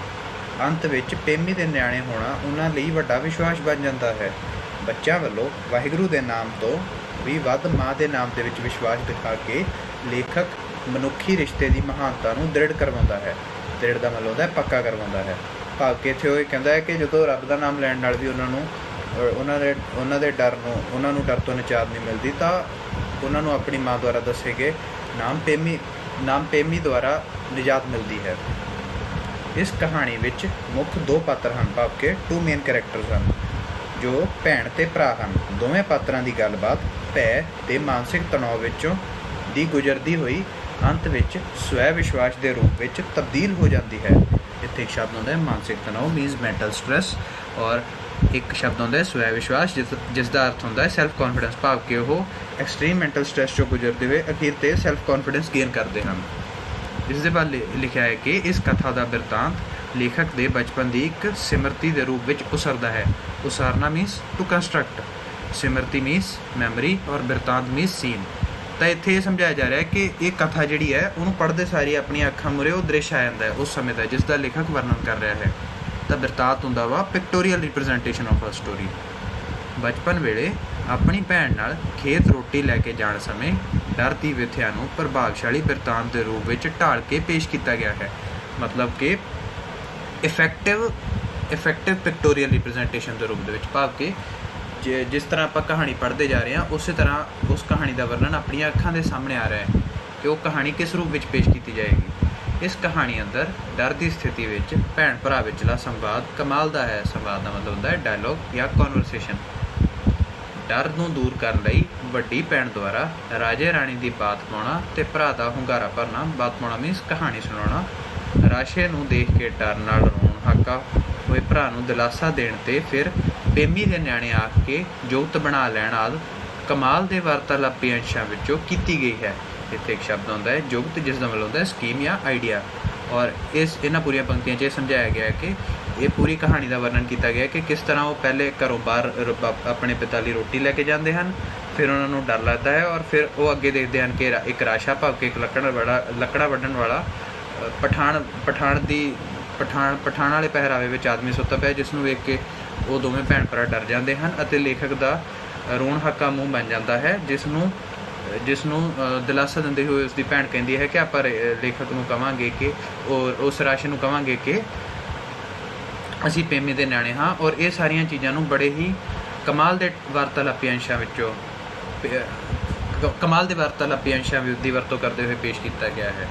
ਅੰਤ ਵਿੱਚ ਪੇਮੀ ਦੇ ਨਿਆਣੇ ਹੋਣਾ ਉਹਨਾਂ ਲਈ ਵੱਡਾ ਵਿਸ਼ਵਾਸ ਬਣ ਜਾਂਦਾ ਹੈ। ਬੱਚਿਆਂ ਵੱਲੋਂ ਵਾਹਿਗੁਰੂ ਦੇ ਨਾਮ ਤੋਂ ਵੀ ਵੱਧ ਮਾਂ ਦੇ ਨਾਮ ਦੇ ਵਿੱਚ ਵਿਸ਼ਵਾਸ ਦਿਖਾ ਕੇ ਲੇਖਕ ਮਨੁੱਖੀ ਰਿਸ਼ਤੇ ਦੀ ਮਹਾਨਤਾ ਨੂੰ ਦ੍ਰਿੜ ਕਰਵਾਉਂਦਾ ਹੈ। ਦ੍ਰਿੜ ਦਾ ਮਤਲਬ ਹੁੰਦਾ ਹੈ ਪੱਕਾ ਕਰਵਾਉਂਦਾ ਹੈ। ਭਾਵ ਕਿ ਇੱਥੇ ਉਹ ਕਹਿੰਦਾ ਹੈ ਕਿ ਜਦੋਂ ਰੱਬ ਦਾ ਨਾਮ ਲੈਣ ਨਾਲ ਵੀ ਉਹਨਾਂ ਦੇ ਡਰ ਨੂੰ ਡਰ ਤੋਂ ਨਿਜਾਤ ਨਹੀਂ ਮਿਲਦੀ, ਤਾਂ ਉਹਨਾਂ ਨੂੰ ਆਪਣੀ ਮਾਂ ਦੁਆਰਾ ਦੱਸੇ ਗਏ ਨਾਮ ਪੇਮੀ ਦੁਆਰਾ ਨਿਜਾਤ ਮਿਲਦੀ ਹੈ। ਇਸ ਕਹਾਣੀ ਵਿੱਚ ਮੁੱਖ ਦੋ ਪਾਤਰ ਹਨ, ਭਾਵ ਕਿ ਟੂ ਮੇਨ ਕੈਰੈਕਟਰਸ ਹਨ, ਜੋ ਭੈਣ ਅਤੇ ਭਰਾ ਹਨ। ਦੋਵੇਂ ਪਾਤਰਾਂ ਦੀ ਗੱਲਬਾਤ ਭੈ ਅਤੇ ਮਾਨਸਿਕ ਤਣਾਅ ਵਿੱਚੋਂ ਦੀ ਗੁਜ਼ਰਦੀ ਹੋਈ ਅੰਤ ਵਿੱਚ ਸਵੈ ਵਿਸ਼ਵਾਸ ਦੇ ਰੂਪ ਵਿੱਚ ਤਬਦੀਲ ਹੋ ਜਾਂਦੀ ਹੈ। ਇੱਥੇ ਇੱਕ ਸ਼ਬਦ ਹੁੰਦਾ ਹੈ ਮਾਨਸਿਕ ਤਣਾਅ ਮੀਨਸ ਮੈਂਟਲ ਸਟ੍ਰੈਸ, ਔਰ ਇੱਕ ਸ਼ਬਦ ਹੁੰਦਾ ਹੈ ਸਵੈ ਵਿਸ਼ਵਾਸ, ਜਿਸ ਦਾ ਅਰਥ ਹੁੰਦਾ ਹੈ ਸੈਲਫ ਕੌਨਫੀਡੈਂਸ। ਭਾਵ ਕਿ ਉਹ ਐਕਸਟ੍ਰੀਮ ਮੈਂਟਲ ਸਟ੍ਰੈਸ ਚੋਂ ਗੁਜ਼ਰਦੇ ਹੋਏ ਅਖੀਰ 'ਤੇ ਸੈਲਫ ਕੌਨਫੀਡੈਂਸ ਗੇਨ ਕਰਦੇ ਹਨ। ਇਸ ਦੇ ਬਾਅਦ ਲਿਖਿਆ ਹੈ ਕਿ ਇਸ ਕਥਾ ਦਾ ਬਿਰਤਾਂਤ ਲੇਖਕ ਦੇ ਬਚਪਨ ਦੀ ਇੱਕ ਸਿਮਰਤੀ ਦੇ ਰੂਪ ਵਿੱਚ ਉਸਰਦਾ ਹੈ। ਉਸਾਰਨਾ ਮੀਨਸ ਟੂ ਕੰਸਟਰਕਟ, ਸਿਮਰਤੀ ਮੀਨਸ ਮੈਮਰੀ, ਔਰ ਬਿਰਤਾਂਤ ਮੀਨਸ ਸੀਨ। ਤਾਂ ਇੱਥੇ ਇਹ ਸਮਝਾਇਆ ਜਾ ਰਿਹਾ ਹੈ ਕਿ ਇਹ ਕਥਾ ਜਿਹੜੀ ਹੈ ਉਹਨੂੰ ਪੜ੍ਹਦੇ ਸਾਰੀ ਆਪਣੀਆਂ ਅੱਖਾਂ ਮੂਹਰੇ ਉਹ ਦ੍ਰਿਸ਼ ਆ ਜਾਂਦਾ ਹੈ ਉਸ ਸਮੇਂ ਦਾ, ਜਿਸ ਦਾ ਲੇਖਕ ਵਰਣਨ ਕਰ ਰਿਹਾ ਹੈ। ਤਾਂ ਬਿਰਤਾਂਤ ਹੁੰਦਾ ਵਾ pictorial representation of a story. ਬਚਪਨ ਵੇਲੇ ਆਪਣੀ ਭੈਣ ਨਾਲ ਖੇਤ ਰੋਟੀ ਲੈ ਕੇ ਜਾਣ ਸਮੇਂ ਡਰ ਦੀ ਵਿਥਿਆ ਨੂੰ ਪ੍ਰਭਾਵਸ਼ਾਲੀ ਬਿਰਤਾਂਤ ਦੇ ਰੂਪ ਵਿੱਚ ਢਾਲ ਕੇ ਪੇਸ਼ ਕੀਤਾ ਗਿਆ ਹੈ। ਮਤਲਬ ਕਿ ਇਫੈਕਟਿਵ ਪਿਕਟੋਰੀਅਲ ਰਿਪਰੈਜ਼ੈਂਟੇਸ਼ਨ ਦੇ ਰੂਪ ਦੇ ਵਿੱਚ। ਭਾਵ ਕਿ ਜਿਸ ਤਰ੍ਹਾਂ ਆਪਾਂ ਕਹਾਣੀ ਪੜ੍ਹਦੇ ਜਾ ਰਹੇ ਹਾਂ, ਉਸੇ ਤਰ੍ਹਾਂ ਉਸ ਕਹਾਣੀ ਦਾ ਵਰਣਨ ਆਪਣੀਆਂ ਅੱਖਾਂ ਦੇ ਸਾਹਮਣੇ ਆ ਰਿਹਾ ਹੈ ਕਿ ਉਹ ਕਹਾਣੀ ਕਿਸ ਰੂਪ ਵਿੱਚ ਪੇਸ਼ ਕੀਤੀ ਜਾਏਗੀ। ਇਸ ਕਹਾਣੀ ਅੰਦਰ ਡਰ ਦੀ ਸਥਿਤੀ ਵਿੱਚ ਭੈਣ ਭਰਾ ਵਿਚਲਾ ਸੰਵਾਦ ਕਮਾਲ ਦਾ ਹੈ। ਸੰਵਾਦ ਦਾ ਮਤਲਬ ਹੁੰਦਾ ਹੈ ਡਾਇਲੋਗ ਜਾਂ ਕਨਵਰਸੇਸ਼ਨ। ਡਰ ਨੂੰ ਦੂਰ ਕਰਨ ਲਈ ਵੱਡੀ ਭੈਣ ਦੁਆਰਾ ਰਾਜੇ ਰਾਣੀ ਦੀ ਬਾਤ ਪਾਉਣਾ ਅਤੇ ਭਰਾ ਦਾ ਹੁੰਗਾਰਾ ਭਰਨਾ। ਬਾਤ ਪਾਉਣਾ ਮੀਨਸ ਕਹਾਣੀ ਸੁਣਾਉਣਾ। ਰਾਸ਼ੇ ਨੂੰ ਦੇਖ ਕੇ ਡਰ ਨਾਲ ਰੋਣ ਹਾਕਾ ਹੋਏ ਭਰਾ ਨੂੰ ਦਿਲਾਸਾ ਦੇਣ 'ਤੇ ਫਿਰ ਪੇਮੀ ਦੇ ਨਿਆਣੇ ਆਖ ਕੇ ਜੁਗਤ ਬਣਾ ਲੈਣ ਆਦਿ ਕਮਾਲ ਦੇ ਵਾਰਤਾਲਾਪੀ ਅੰਸ਼ਾਂ ਵਿੱਚੋਂ ਕੀਤੀ ਗਈ ਹੈ। ਇੱਥੇ ਇੱਕ ਸ਼ਬਦ ਆਉਂਦਾ ਹੈ ਜੁਗਤ, ਜਿਸ ਦਾ ਮਤਲਬ ਹੁੰਦਾ ਹੈ ਸਕੀਮ ਜਾਂ ਆਈਡੀਆ। ਔਰ ਇਹਨਾਂ ਪੂਰੀਆਂ ਪੰਕਤੀਆਂ 'ਚ ਇਹ ਸਮਝਾਇਆ ਗਿਆ ਹੈ ਕਿ ਇਹ ਪੂਰੀ ਕਹਾਣੀ ਦਾ ਵਰਣਨ ਕੀਤਾ ਗਿਆ ਕਿ ਕਿਸ ਤਰ੍ਹਾਂ ਉਹ ਪਹਿਲੇ ਘਰੋਂ ਬਾਹਰ ਆਪਣੇ ਪਿਤਾ ਲਈ ਰੋਟੀ ਲੈ ਕੇ ਜਾਂਦੇ ਹਨ, ਫਿਰ ਉਹਨਾਂ ਨੂੰ ਡਰ ਲੱਗਦਾ ਹੈ, ਔਰ ਫਿਰ ਉਹ ਅੱਗੇ ਦੇਖਦੇ ਹਨ ਕਿ ਇੱਕ ਰਾਸ਼ਾ, ਭਾਵ ਕਿ ਇੱਕ ਲੱਕੜਾਂ ਵੱਢਣ ਵਾਲਾ ਪਠਾਣ ਵਾਲੇ ਪਹਿਰਾਵੇ ਵਿੱਚ ਆਦਮੀ ਸੁੱਤਾ ਪਿਆ, ਜਿਸ ਨੂੰ ਵੇਖ ਕੇ ਉਹ ਦੋਵੇਂ ਭੈਣ ਭਰਾ ਡਰ ਜਾਂਦੇ ਹਨ ਅਤੇ ਲੇਖਕ ਦਾ ਰੋਣ ਹਾਕਾ ਮੂੰਹ ਬਣ ਜਾਂਦਾ ਹੈ, ਜਿਸ ਨੂੰ ਦਿਲਾਸਾ ਦਿੰਦੇ ਹੋਏ ਉਸਦੀ ਭੈਣ ਕਹਿੰਦੀ ਹੈ ਕਿ ਆਪਾਂ ਲੇਖਕ ਨੂੰ ਕਹਾਂਗੇ ਕਿ ਉਸ ਰਾਸ਼ੇ ਨੂੰ ਕਹਾਂਗੇ ਕਿ ਅਸੀਂ ਪੇਮੀ ਦੇ ਨਿਆਣੇ ਹਾਂ। ਔਰ ਇਹ ਸਾਰੀਆਂ ਚੀਜ਼ਾਂ ਨੂੰ ਬੜੇ ਹੀ ਕਮਾਲ ਦੇ ਵਾਰਤਾਲਾਪੀ ਅੰਸ਼ਾਂ ਦੀ ਵਰਤੋਂ ਕਰਦੇ ਹੋਏ ਪੇਸ਼ ਕੀਤਾ ਗਿਆ ਹੈ।